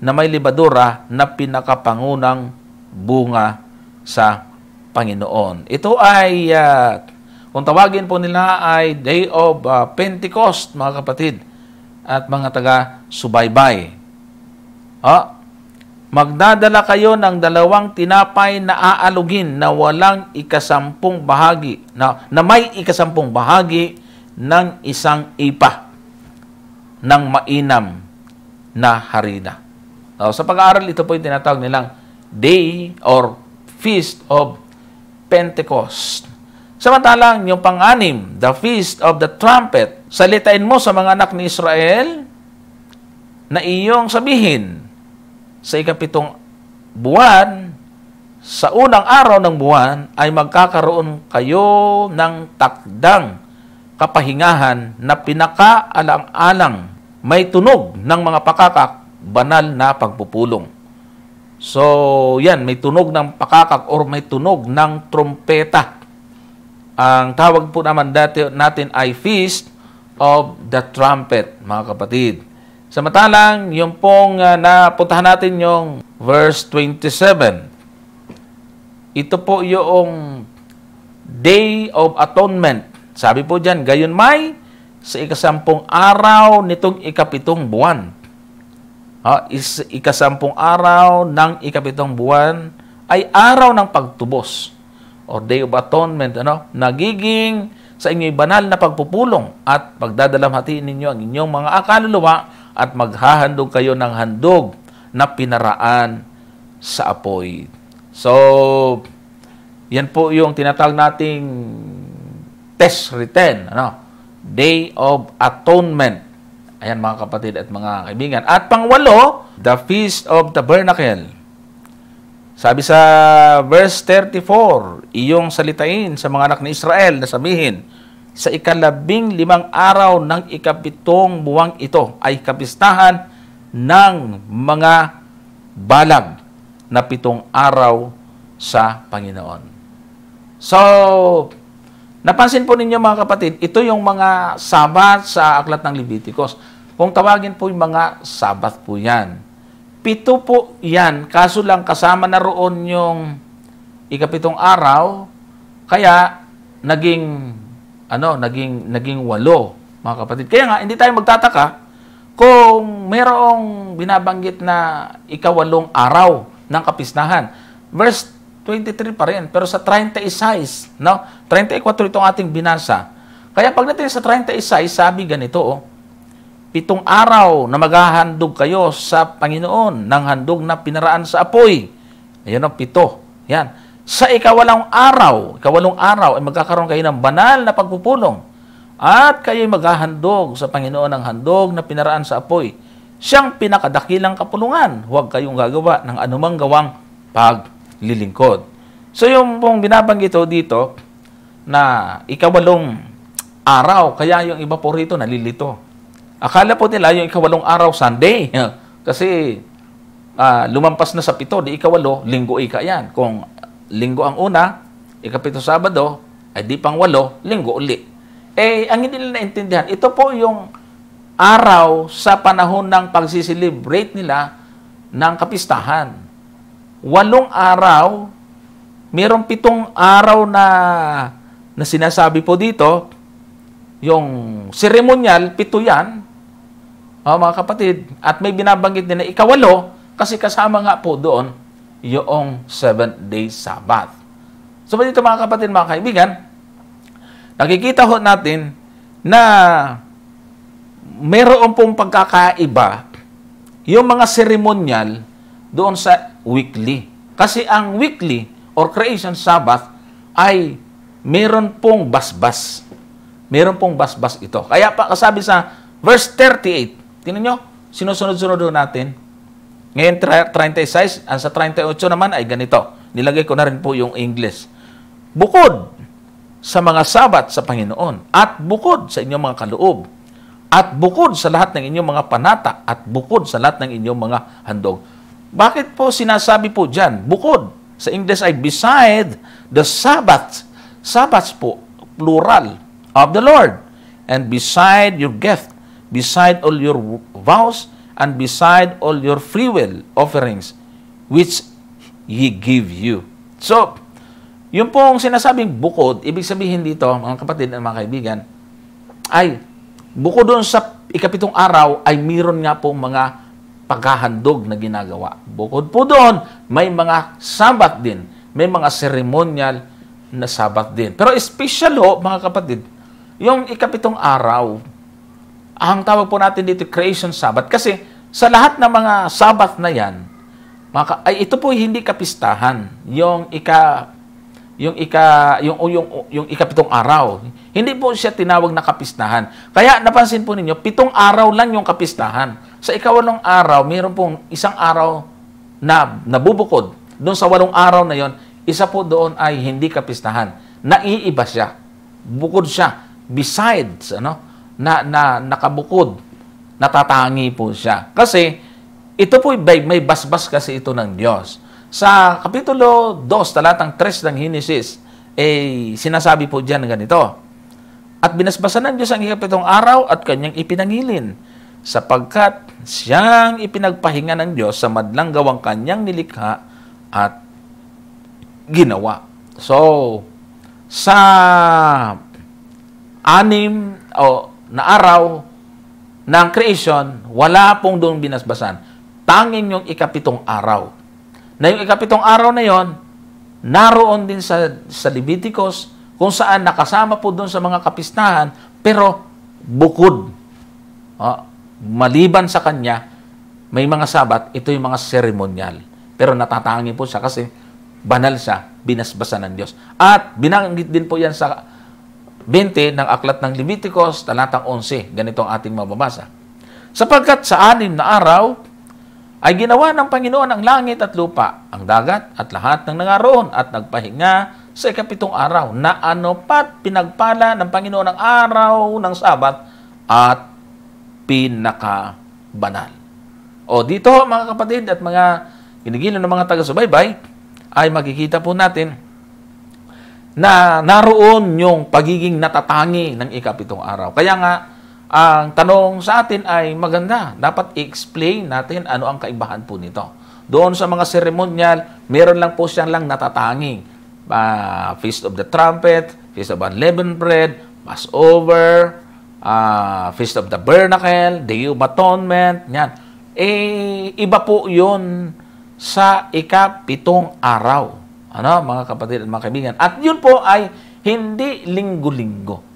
na may libadura na pinakapangunang bunga sa Panginoon. Ito ay, kung tawagin po nila ay Day of Pentecost, mga kapatid at mga taga-subaybay. Magdadala kayo ng 2 tinapay na aalugin na walang ikasampung bahagi, na may ikasampung bahagi ng isang ipa ng mainam na harina. Sa pag-aaral, ito po yung tinatawag nilang Day or Feast of Pentecost. Samantalang, yung pang-6, the Feast of the Trumpet, salitain mo sa mga anak ni Israel na iyong sabihin, sa 7 buwan, sa unang araw ng buwan, ay magkakaroon kayo ng takdang kapahingahan na pinakaalang-alang, may tunog ng mga pakakak, banal na pagpupulong. So, yan, may tunog ng pakakak or may tunog ng trumpeta. Ang tawag po naman natin ay Feast of the Trumpet, mga kapatid. Samantalang, yung pong napuntahan natin yung verse 27. Ito po yung Day of Atonement. Sabi po dyan, gayon may sa 10 araw nitong 7 buwan. 10 araw ng 7 buwan ay araw ng pagtubos or Day of Atonement. Nagiging sa inyong banal na pagpupulong at pagdadalamhatiin ninyo ang inyong mga kaluluwa at maghahandog kayo ng handog na pinaraan sa apoy. So, Yan po yung tinatawag nating test written, Day of Atonement. Ayan mga kapatid at mga kaibigan. At pangwalo, the Feast of Tabernacle. Sabi sa verse 34, iyong salitain sa mga anak ni Israel na sabihin, sa 15 araw ng 7 buwang ito ay kapistahan ng mga balag na 7 araw sa Panginoon. So, napansin po ninyo mga kapatid, ito yung mga Sabat sa aklat ng Leviticus. Kung tawagin po yung mga Sabat po yan. 7 po yan, kaso lang kasama na roon yung 7 araw, kaya naging 8, mga kapatid. Kaya nga, hindi tayo magtataka kung mayroong binabanggit na 8 araw ng kapistahan. Verse 23 pa rin, pero sa 36, 34 itong ating binasa. Kaya pagdating sa 36, sabi ganito, 7 araw na maghahandog kayo sa Panginoon ng handog na pinaraan sa apoy. Ayan ang 7. Yan. Sa 8 araw ay magkakaroon kayo ng banal na pagpupulong. At kayo'y maghahandog sa Panginoon ng handog na pinaraan sa apoy. Siyang pinakadakilang kapulungan. Huwag kayong gagawa ng anumang gawang paglilingkod. So yung pong binabanggit dito na 8 araw, kaya yung iba po rito nalilito. Akala po nila yung 8 araw Sunday. Kasi lumampas na sa 7, di 8, linggo yan. Kung linggo ang una, 7 Sabado, ay di pang 8, linggo uli. Ang hindi nila naintindihan, ito po yung araw sa panahon ng pagsiselebrate nila ng kapistahan. 8 araw, mayroong 7 araw na sinasabi po dito, yung ceremonial, 7 yan, mga kapatid, at may binabanggit din na 8, kasi kasama nga po doon yung 7-day Sabbath. So, dito mga kapatid, mga kaibigan, nakikita ho natin na mayroon pong pagkakaiba yung mga ceremonial doon sa weekly. Kasi ang weekly or creation Sabbath ay meron pong basbas. Meron pong basbas ito. Kaya pa kasabi sa verse 38, tingnan nyo, sinusunod-sunod natin. Ngayon 36, ang sa 38 naman ay ganito. Nilagay ko na rin po yung English. Bukod sa mga Sabat sa Panginoon, at bukod sa inyong mga kaloob, at bukod sa lahat ng inyong mga panata, at bukod sa lahat ng inyong mga handog. Bakit po sinasabi po dyan? Bukod. Sa English ay beside the Sabbath. Sabbaths po, plural, of the Lord. And beside your gift, beside all your vows, and beside all your free will offerings, which He give you. So, yung pong sinasabing bukod, ibig sabihin dito, mga kapatid at mga kaibigan, ay bukod doon sa 7 araw, ay mayroon nga pong mga paghahandog na ginagawa. Bukod po doon, may mga Sabat din. May mga ceremonial na Sabat din. Pero special mga kapatid, yung 7 araw, ang tawag po natin dito, Creation Sabbath. Kasi sa lahat ng mga Sabbath na yan, ay ito po hindi kapistahan. Yung 7 araw. Hindi po siya tinawag na kapistahan. Kaya napansin po ninyo, 7 araw lang yung kapistahan. Sa 8 araw, mayroon pong 1 araw na nabubukod. Doon sa 8 araw na yon, isa po doon ay hindi kapistahan. Naiiba siya. Bukod siya. Besides, na nakabukod, natatangi po siya. Kasi, ito po may basbas kasi ito ng Diyos. Sa Kapitulo 2, talatang 3 ng Henesis, sinasabi po dyan ganito, at binasbasan ng Diyos ang 7 araw at kanyang ipinangilin, sapagkat siyang ipinagpahinga ng Diyos sa madlang gawang kanyang nilikha at ginawa. So, sa 6 na araw ng creation, wala pong doon binasbasan. Tanging yung 7 araw. Na yung 7 araw na yon, naroon din sa Leviticus, kung saan nakasama po doon sa mga kapistahan, pero bukod. Maliban sa kanya, may mga Sabat, ito yung mga ceremonial. Pero natatangi po siya kasi banal siya, binasbasan ng Diyos. At binanggit din po yan sa 20 ng Aklat ng Leviticus, talatang 11. Ganito ang ating mababasa. Sapagkat sa 6 na araw, ay ginawa ng Panginoon ang langit at lupa, ang dagat at lahat ng nangaroon at nagpahinga sa 7 araw, na pat pinagpala ng Panginoon ang araw ng Sabat at pinakabanal. O dito, mga kapatid at mga ginigilo ng mga taga-subaybay, ay makikita po natin na naroon yung pagiging natatangi ng 7 araw. Kaya nga, ang tanong sa atin ay maganda. Dapat i-explain natin ano ang kaibahan po nito. Doon sa mga seremonyal, meron lang po siyang lang natatangi. Feast of the Trumpet, Feast of Unleavened Bread, Passover, Feast of the Tabernacle, Day of Atonement, yan. Iba po yun sa 7 araw. Ano, mga kapatid at mga kaibigan. At yun po ay hindi linggo-linggo.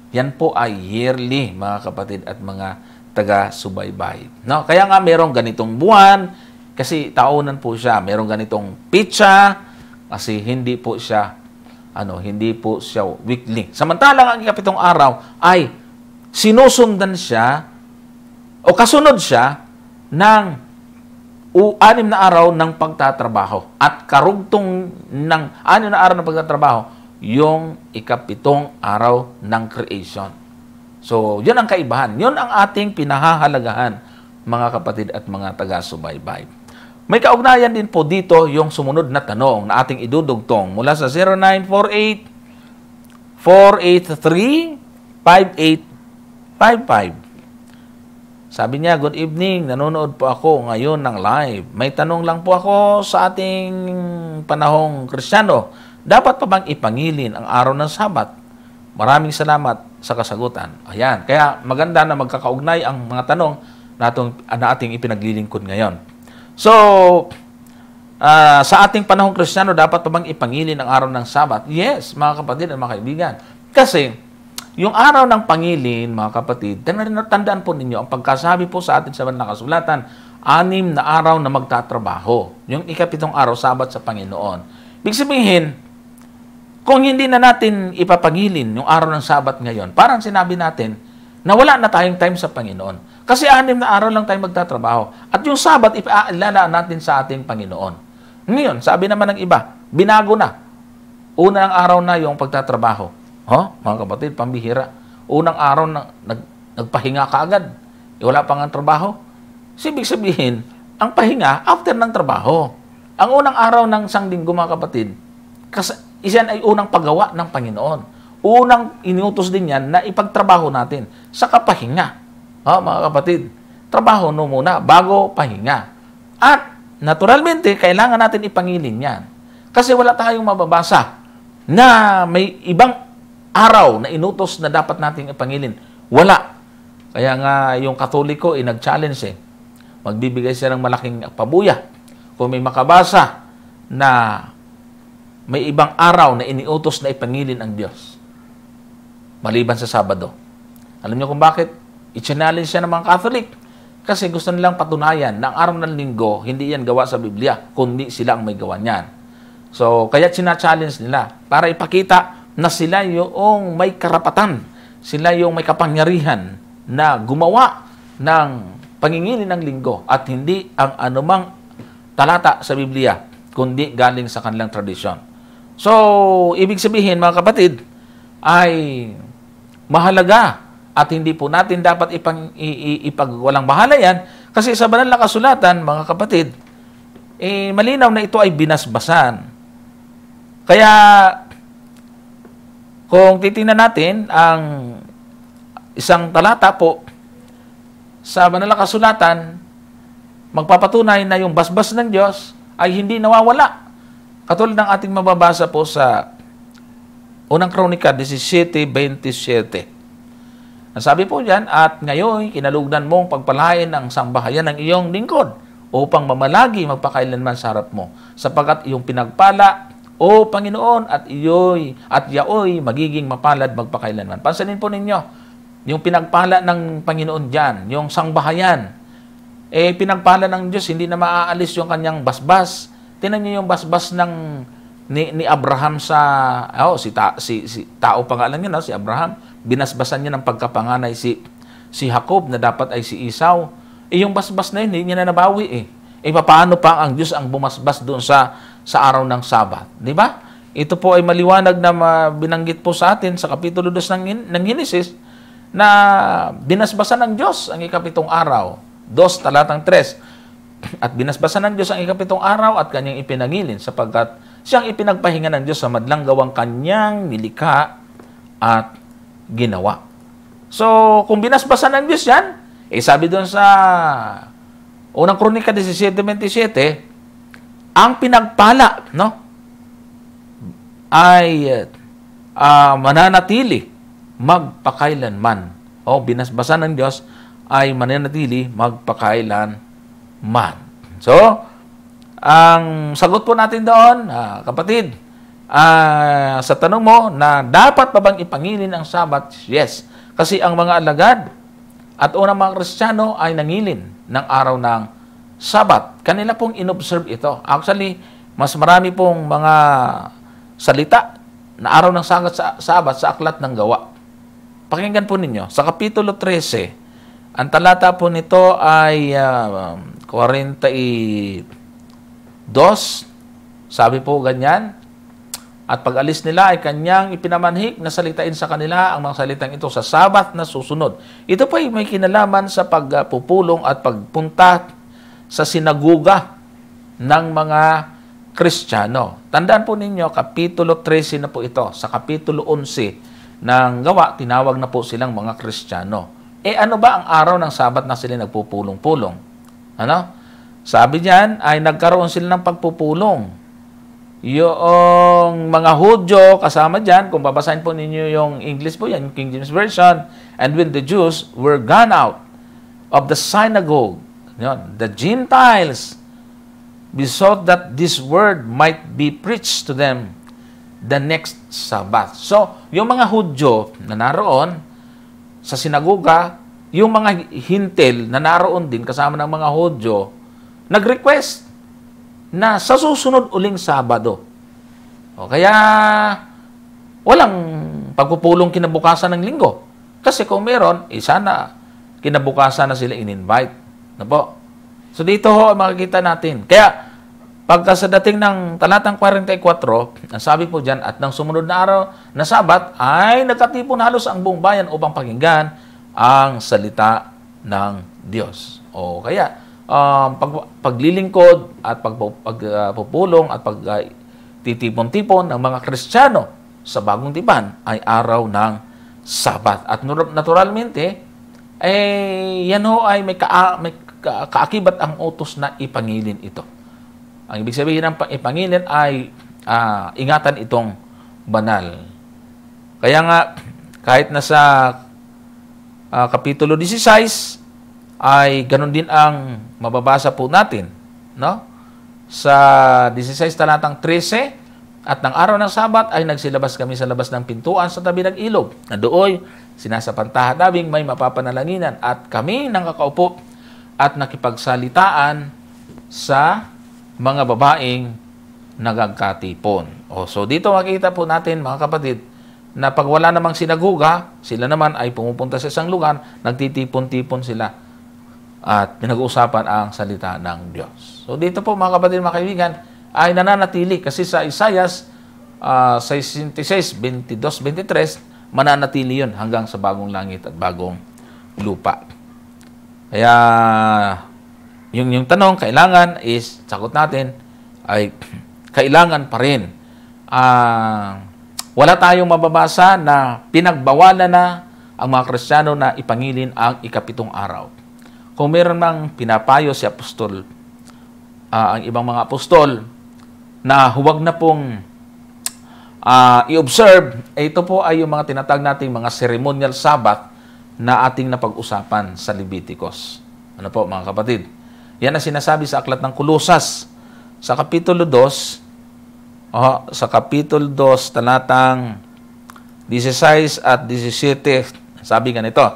Yan po ay yearly, mga kapatid at mga taga-subaybay. No? Kaya nga merong ganitong buwan, kasi taunan po siya. Merong ganitong pitsa, kasi hindi po siya weekly. Samantalang ang 7 araw ay sinusundan siya o kasunod siya ng 6 na araw ng pagtatrabaho. At karugtong ng 6 na araw ng pagtatrabaho, yung 7 araw ng creation. So, yun ang kaibahan. Yun ang ating pinahahalagahan, mga kapatid at mga taga-subaybay. May kaugnayan din po dito yung sumunod na tanong na ating idudugtong mula sa 0948-483-5855. Sabi niya, good evening, nanonood po ako ngayon ng live. May tanong lang po ako sa ating panahong Kristiyano. Dapat pa bang ipangilin ang araw ng Sabat? Maraming salamat sa kasagutan. Ayan, kaya maganda na magkakaugnay ang mga tanong na ating ipinaglilingkod ngayon. So, sa ating panahong Kristiyano, dapat pa bang ipangilin ang araw ng Sabat? Yes, mga kapatid at mga kaibigan. Kasi, yung araw ng pangilin, mga kapatid, tandaan po ninyo, ang pagkasabi po sa atin sa banal na kasulatan, 6 na araw na magtatrabaho. Yung 7 araw, Sabat sa Panginoon. Ibig sabihin, kung hindi na natin ipapangilin yung araw ng Sabat ngayon, parang sinabi natin na wala na tayong time sa Panginoon. Kasi 6 na araw lang tayo magtatrabaho. At yung Sabat, ipaalaan natin sa ating Panginoon. Ngayon, sabi naman ng iba, binago na. Unang araw na yung pagtatrabaho. Mga kapatid, pambihira. Unang araw na nagpahinga ka agad. Wala pang ang trabaho. Ibig sabihin, ang pahinga after ng trabaho. Ang unang araw ng Sanglinggo, mga kapatid, iyan ay unang paggawa ng Panginoon. Unang inutos din yan na ipagtrabaho natin sa kapahinga. Mga kapatid, trabaho no muna bago pahinga. At naturalmente, kailangan natin ipangilin yan. Kasi wala tayong mababasa na may ibang araw na inutos na dapat nating ipangilin. Wala. Kaya nga yung Katoliko nag-challenge Magbibigay siya ng malaking pabuya kung may makabasa na may ibang araw na iniutos na ipangilin ang Diyos maliban sa Sabado. Alam niyo kung bakit? I-challenge siya ng mga Catholic. Kasi gusto nilang patunayan na ang araw ng Linggo, hindi yan gawa sa Biblia, kundi sila ang may gawa niyan. So, kaya sina-challenge nila para ipakita na sila yung may karapatan, sila yung may kapangyarihan na gumawa ng pangingilin ng Linggo at hindi ang anumang talata sa Biblia, kundi galing sa kanilang tradisyon. So, ibig sabihin, mga kapatid, ay mahalaga at hindi po natin dapat ipagwalang bahala yan kasi sa banal na kasulatan, mga kapatid, malinaw na ito ay binasbasan. Kaya, kung titingnan natin ang isang talata po sa banal na kasulatan, magpapatunay na yung basbas ng Diyos ay hindi nawawala. Katulad ng ating mababasa po sa Unang Kronika 17:27. Ang sabi po diyan, at ngayon kinalugdan mong pagpalain ang sangbahayan ng iyong lingkod upang mamalagi magpakailanman sa harap mo, sapagkat iyong pinagpala, O Panginoon, at yaoy magiging mapalad magpakailanman. Pansinin po ninyo, yung pinagpala ng Panginoon diyan, yung sangbahayan, pinagpala ng Diyos, hindi na maaalis yung kanyang basbas, Tingnan niyo yung basbas ng ni Abraham sa si tao pangalan niya, no? Si Abraham, binasbasan niya ng pagkapanganay si Jacob na dapat ay si Esau. Yung basbas na yun, hindi niya na nabawi paano pa ang Diyos ang bumasbas doon sa araw ng Sabat, di ba? Ito po ay maliwanag na binanggit po sa atin sa kapitulo 2 ng Genesis na binasbasan ng Diyos ang ikapitong araw. 2 talatang 3. At binasbasan ng Diyos ang ikapitong araw at kanyang ipinangilin sapagkat siyang ipinagpahinga ng Diyos sa madlang gawang kanyang nilikha at ginawa. So, kung binasbasan ng Diyos yan, sabi doon sa unang Kronika 17:27, ang pinagpala, no? Ay mananatili magpakailanman. Binasbasan ng Diyos ay mananatili magpakailanman. So, ang sagot po natin doon, kapatid, sa tanong mo na dapat pa bang ipangilin ang Sabat? Yes. Kasi ang mga alagad at unang mga Kristiyano ay nangilin ng araw ng Sabat. Kanila pong inobserve ito. Actually, mas marami pong mga salita na araw ng Sabat sa Aklat ng Gawa. Pakinggan po ninyo. Sa Kapitulo 13, ang talata po nito ay 42. Sabi po ganyan, at pag-alis nila ay kanyang ipinamanhik na salitain sa kanila ang mga salitang ito sa Sabat na susunod. Ito po ay may kinalaman sa pagpupulong at pagpunta sa sinaguga ng mga Kristiyano. Tandaan po ninyo, Kapitulo 13 na po ito. Sa Kapitulo 11 ng Gawa, tinawag na po silang mga Kristiyano. Ano ba ang araw ng Sabat na sila nagpupulong-pulong? Ano? Sabi diyan ay nagkaroon sila ng pagpupulong. Yung mga Hudyo kasama diyan, kung babasahin po ninyo yung English po yan, King James Version, and when the Jews were gone out of the synagogue, the Gentiles besought that this word might be preached to them the next Sabbath. So, yung mga Hudyo na naroon sa sinagoga, yung mga Hintil na naroon din kasama ng mga Hudyo, nag-request na sa susunod uling Sabado. Kaya, walang pagpupulong kinabukasan ng linggo. Kasi kung meron, sana kinabukasan na sila in-invite. Ano po? So dito makikita natin. Kaya pagka sa dating ng talatang 44, ang sabi po diyan, at ng sumunod na araw na Sabat ay nagkatipon halos ang buong bayan upang pakinggan ang salita ng Diyos. Kaya paglilingkod at pagpupulong at pagtitipon-tipon ng mga Kristiyano sa Bagong Tipan ay araw ng Sabat. At naturalmente yan ay may kaakibat ang utos na ipangilin ito. Ang ibig sabihin ng ipangilin ay ingatan itong banal. Kaya nga, kahit nasa Kapitulo 16, ay ganun din ang mababasa po natin. No? Sa 16 talatang 13, at ng araw ng Sabat ay nagsilabas kami sa labas ng pintuan sa tabi ng ilog. Na dooy, sinasapantahan naming may mapapanalanginan at kami nakakaupo at nakipagsalitaan sa mga babaeng nagagkatipon. So dito makikita po natin, mga kapatid, na pag wala namang sinaguga, sila naman ay pumupunta sa isang lugar, nagtitipon-tipon sila at pinag-uusapan ang salita ng Diyos. So dito po, mga kapatid, mga kaibigan, ay nananatili kasi sa Isaias 66, 22, 23, mananatili yun hanggang sa bagong langit at bagong lupa. Kaya, yung tanong, kailangan is, sagot natin, ay kailangan pa rin. Wala tayong mababasa na pinagbawalan na ang mga Kristiyano na ipangilin ang ikapitong araw. Kung meron mang pinapayo si apostol, ang ibang mga apostol, na huwag na pong i-observe, ito po ay yung mga tinatag nating mga ceremonial Sabbath na ating napag-usapan sa Leviticus. Ano po, mga kapatid? Yan ang sinasabi sa Aklat ng Kolosas. Sa Kapitulo 2, sa Kapitulo 2, talatang 16 at 17, sabi ganito,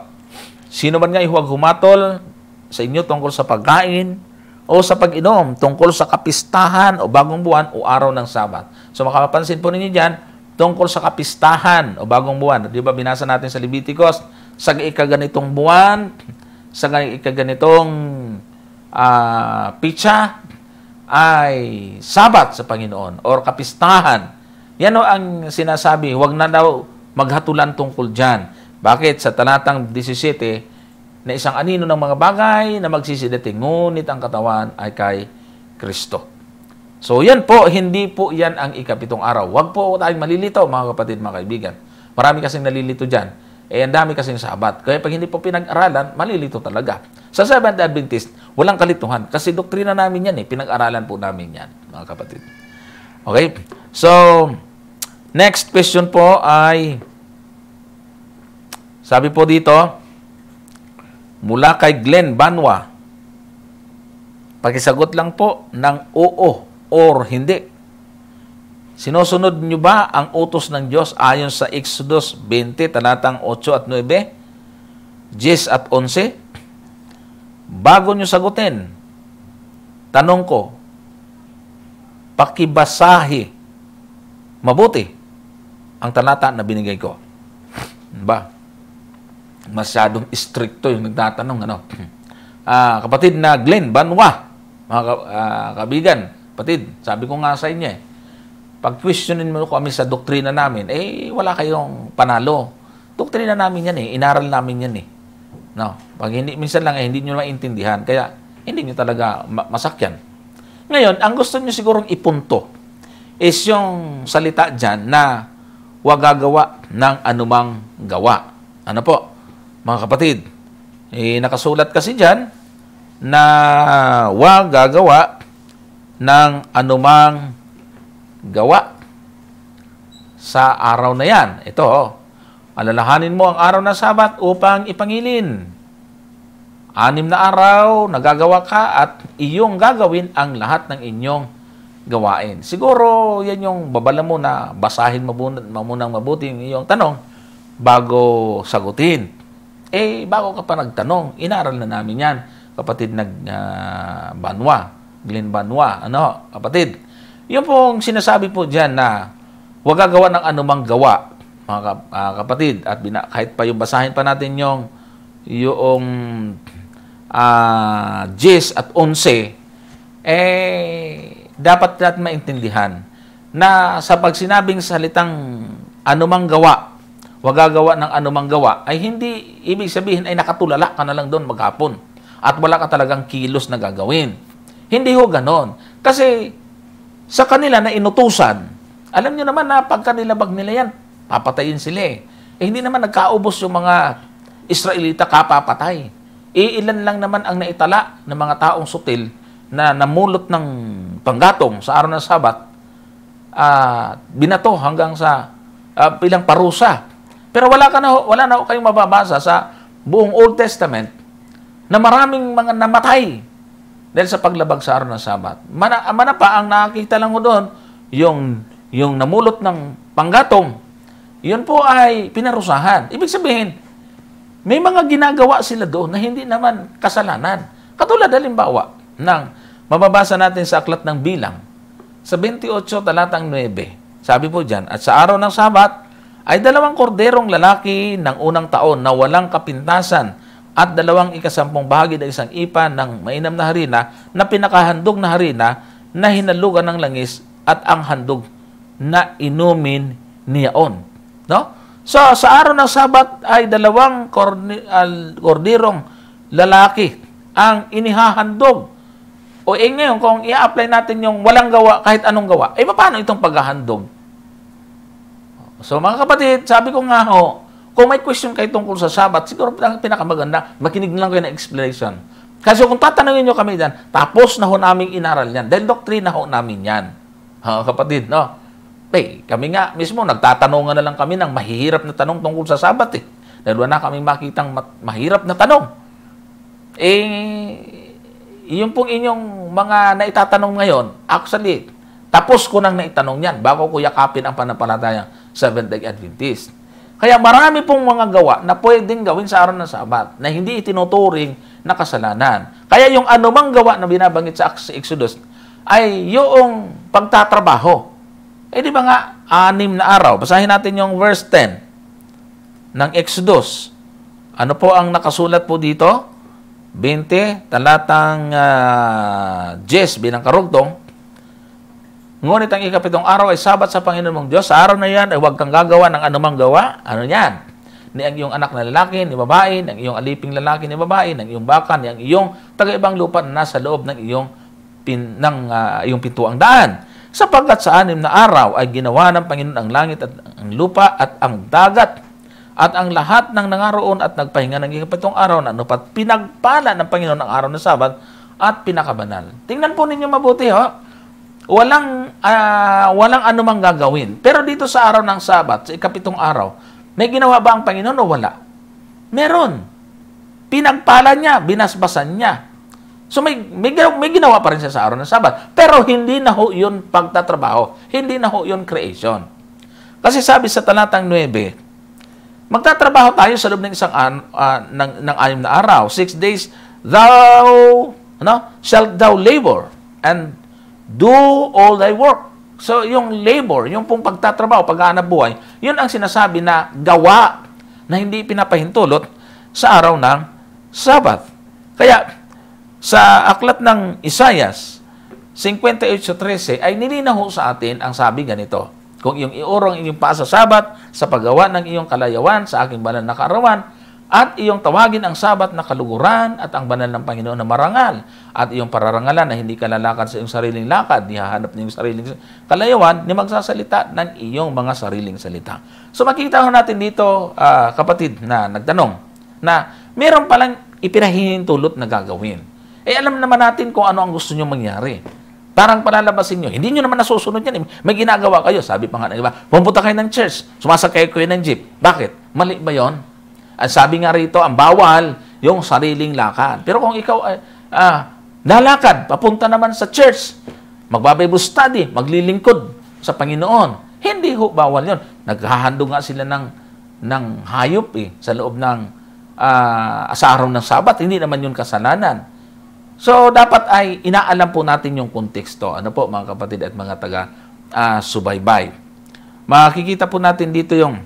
sino man nga huwag humatol sa inyo tungkol sa pagkain o sa pag-inom, tungkol sa kapistahan o bagong buwan o araw ng Sabat. So makapansin po ninyo dyan, tungkol sa kapistahan o bagong buwan. Di ba binasa natin sa Leviticus, sa ikaganitong buwan, sa ikaganitong pitsa, ay Sabat sa Panginoon or kapistahan. Yan o ang sinasabi, huwag na daw maghatulan tungkol dyan. Bakit? Sa talatang 17, na isang anino ng mga bagay na magsisidating, ngunit ang katawan ay kay Kristo. So yan po, hindi po yan ang ikapitong araw. Huwag po tayong malilito, mga kapatid, mga kaibigan. Marami kasing nalilito dyan. Ang dami kasing Sabat. Kaya pag hindi po pinag-aralan, malilito talaga. Sa Seventh-day Adventist, walang kalituhan. Kasi doktrina namin yan pinag-aralan po namin yan, mga kapatid. Okay? So, next question po ay, sabi po dito, mula kay Glenn Banwa, pakisagot lang po ng oo or hindi. Sinusunod nyo ba ang utos ng Diyos ayon sa Exodus 20, talatang 8 at 9, 10 at 11? Bago nyo sagutin, tanong ko, pakibasahi mabuti ang talata na binigay ko. Ba? Masyadong stricto yung nagtatanong. Kapatid na Glenn Banwa, mga kabigan, kapatid, sabi ko nga sa inyo pag questionin mo kami sa doktrina namin, wala kayong panalo. Doktrina namin yan inaral namin yan No? Pag hindi, minsan lang hindi nyo maintindihan, kaya hindi nyo talaga masakyan. Ngayon, ang gusto nyo sigurong ipunto is yung salita dyan na huwag gagawa ng anumang gawa. Ano po? Mga kapatid, nakasulat kasi dyan na huwag gagawa ng anumang gawa sa araw na yan. Ito, alalahanin mo ang araw na Sabat upang ipangilin. 6 na araw, nagagawa ka at iyong gagawin ang lahat ng inyong gawain. Siguro, yan yung babala mo na basahin mo munang mabuti yung iyong tanong bago sagutin. Bago ka pa nagtanong, inaral na namin yan, kapatid Banwa, Glenn Banwa, kapatid. Yung pong sinasabi po dyan na huwag gagawa ng anumang gawa, mga kapatid, at kahit pa yung basahin pa natin yung 10 at 11, dapat natin maintindihan na sa pag sinabing salitang anumang gawa, huwag gagawa ng anumang gawa, ay hindi ibig sabihin ay nakatulala ka na lang doon maghapon at wala ka talagang kilos na gagawin. Hindi ho ganon. Kasi sa kanila na inutusan, alam nyo naman na pagka nilabag nila yan, papatayin sila hindi naman nagkaubos yung mga Israelita kapapatay. Ilan lang naman ang naitala ng mga taong sutil na namulot ng panggatong sa araw ng Sabat, binato hanggang sa bilang parusa. Pero wala na kayong mababasa sa buong Old Testament na maraming mga namatay dahil sa paglabag sa araw ng Sabat. Mana pa ang nakakita lang mo doon, yung namulot ng panggatong, yun po ay pinarusahan. Ibig sabihin, may mga ginagawa sila doon na hindi naman kasalanan. Katulad halimbawa ng mababasa natin sa Aklat ng Bilang, sa 28 talatang 9, sabi po dyan, at sa araw ng Sabat, ay 2 korderong lalaki ng unang taon na walang kapintasan at 2 ikasampung bahagi ng isang ipa ng mainam na harina na pinakahandog na harina na hinalugan ng langis at ang handog na inumin niyaon. No? So, sa araw ng Sabat ay 2 korderong lalaki ang inihahandog. O ngayon, kung i-apply natin yung walang gawa, kahit anong gawa, paano itong paghahandog? So mga kapatid, sabi ko nga kung may question kayo tungkol sa Sabat, siguro pinakamaganda, makinig lang kayo ng explanation. Kasi kung tatanungin nyo kami dyan, tapos na namin inaral yan. Dahil doktrina namin yan. Kapatid, kami nga mismo, nagtatanungan na lang kami ng mahihirap na tanong tungkol sa Sabat Dahil wala kaming makitang mahirap na tanong. Yung pong inyong mga naitatanong ngayon, actually, tapos ko nang naitanong yan bago ko yakapin ang panampalatayang Seventh-day Adventist. Kaya marami pong mga gawa na pwedeng gawin sa araw ng Sabat na hindi itinuturing na kasalanan. Kaya yung anumang gawa na binabanggit sa Exodus ay yung pagtatrabaho. Di ba nga, 6 na araw. Basahin natin yung verse 10 ng Exodus. Ano po ang nakasulat po dito? 20, talatang 10 bilang karugtong. Ngunit ang ikapitong araw ay Sabat sa Panginoon mong Diyos. Sa araw na yan ay huwag kang gagawa ng anumang gawa. Ano yan? Ni ang iyong anak na lalaki, ni babae, ng iyong aliping lalaki, ni babae, ng iyong baka, ni ang iyong taga-ibang lupa na nasa loob ng iyong pintuang daan. Sapagkat sa 6 na araw ay ginawa ng Panginoon ang langit at ang lupa at ang dagat at ang lahat ng nangaroon at nagpahinga ng ikapitong araw na anupat pinagpala ng Panginoon ang araw ng Sabat at pinakabanal. Tingnan po ninyo mabuti, ho. Walang anumang gagawin. Pero dito sa araw ng Sabat, sa ikapitong araw, may ginawa ba ang Panginoon o wala? Meron. Pinagpala niya, binasbasan niya. So may ginawa pa rin siya sa araw ng Sabat. Pero hindi na ho yun pagtatrabaho. Hindi na ho yun creation. Kasi sabi sa talatang 9, magtatrabaho tayo sa loob ng ng 6 na araw. 6 days, shalt thou labor and do all thy work. So, yung labor, yung pong pagtatrabaho, paghahanap buhay, yun ang sinasabi na gawa na hindi pinapahintulot sa araw ng Sabat. Kaya, sa aklat ng Isaias 58:13 ay nilinaho sa atin ang sabi ganito, kung iyong iurong iyong paa sa Sabat, sa paggawa ng iyong kalayawan sa aking banal na kaarawan, at iyong tawagin ang Sabat na kaluguran at ang banal ng Panginoon na marangal, at iyong pararangalan na hindi ka lalakad sa iyong sariling lakad, di hahanap ng iyong sariling kalayawan, ni magsasalita ng iyong mga sariling salita. So makikita natin dito, kapatid na nagtanong, na meron palang ipinahihintulot na gagawin. Alam naman natin kung ano ang gusto nyo mangyari. Parang palalabasin nyo. Hindi nyo naman nasusunod yan. May ginagawa kayo. Sabi pa nga ng iba, pumunta kayo ng church, sumasakay kayo ng jeep. Bakit? Mali ba yon? At sabi nga rito, ang bawal yung sariling lakad. Pero kung ikaw ay lalakad, papunta naman sa church, magbabible study, maglilingkod sa Panginoon, hindi ho bawal yon. Naghahandog nga sila ng hayop sa loob ng sa araw ng Sabat. Hindi naman yun kasalanan. So, dapat ay inaalam po natin yung konteksto. Ano po, mga kapatid at mga taga-subaybay. Makikita po natin dito yung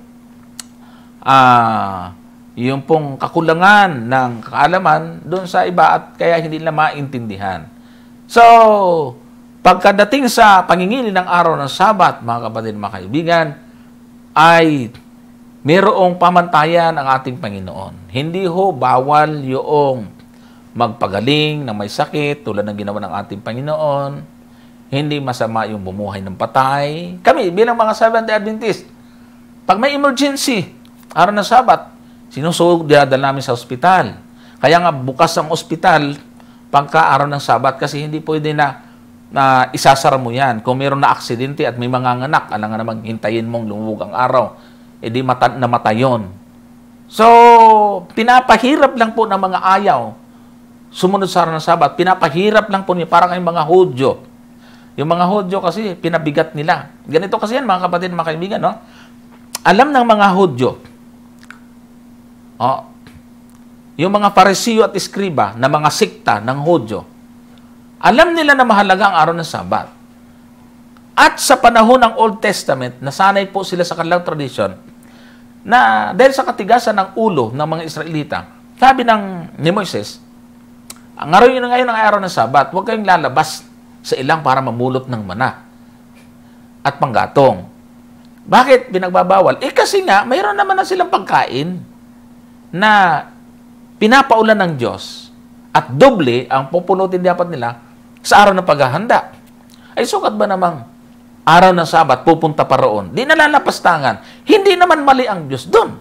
pong kakulangan ng kaalaman doon sa iba at kaya hindi nila maintindihan. So, pagkadating sa pangingili ng araw ng Sabat, mga kapatid, mga kaibigan, ay mayroong pamantayan ang ating Panginoon. Hindi ho bawal yung magpagaling na may sakit tulad ng ginawa ng ating Panginoon. Hindi masama yung bumuhay ng patay. Kami, bilang mga Seventh-day Adventist, pag may emergency, araw ng Sabat, dinadala namin sa ospital. Kaya nga, bukas ang ospital pagka araw ng Sabat kasi hindi pwede na isasara mo yan. Kung mayroon na aksidente at may manganganak, alam nga namang hintayin mong lumubog ang araw, edi namatay yun. So, pinapahirap lang po ng mga ayaw sumunod sa araw ng Sabat, pinapahirap lang po niya para kayong mga Hudyo. Yung mga Hudyo kasi, pinabigat nila. Ganito kasi yan, mga kapatid, mga kaibigan, no? Alam ng mga Hudyo, yung mga Parisiyo at Iskriba na mga sikta ng Hudyo, alam nila na mahalaga ang araw ng Sabat. At sa panahon ng Old Testament, nasanay po sila sa kanilang tradisyon na dahil sa katigasan ng ulo ng mga Israelita, sabi ni Moises, ang araw yun ngayon ang araw ng Sabat, huwag kayong lalabas sa ilang para mamulot ng mana at panggatong. Bakit pinagbabawal? Kasi nga, mayroon naman na silang pagkain na pinapaulan ng Diyos at doble ang pupunutin dapat nila sa araw ng paghahanda. Ay sukat ba namang araw ng Sabat, pupunta pa roon? Di nalalapastangan. Hindi naman mali ang Diyos doon.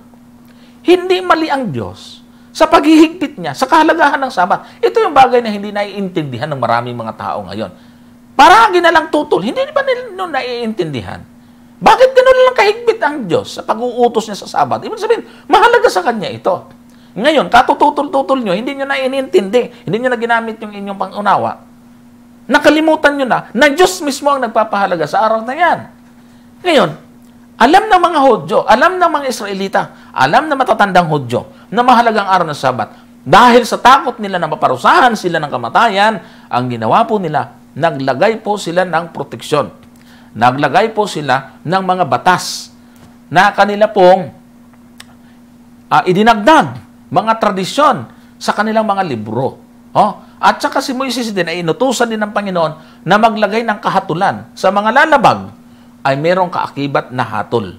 Hindi mali ang Diyos sa paghihigpit niya, sa kahalagahan ng Sabat. Ito yung bagay na hindi naiintindihan ng maraming mga tao ngayon. Parang ginalang tutol, hindi ba nila naiintindihan? Bakit gano'n lang kahigpit ang Diyos sa pag-uutos niya sa Sabat? Ibig sabihin, mahalaga sa Kanya ito. Ngayon, katututol-tutol nyo, hindi nyo na inintindi, hindi nyo na ginamit yung inyong pangunawa. Nakalimutan nyo na Diyos mismo ang nagpapahalaga sa araw na yan. Ngayon, alam ng mga Hudyo, alam ng mga Israelita, alam ng matatandang Hudyo, na mahalagang araw ng Sabat. Dahil sa takot nila na maparusahan sila ng kamatayan, ang ginawa po nila, naglagay po sila ng proteksyon. Naglagay po sila ng mga batas na kanila pong idinagdag, mga tradisyon sa kanilang mga libro. At saka si Moises din ay inutusan din ng Panginoon na maglagay ng kahatulan sa mga lalabag ay merong kaakibat na hatol.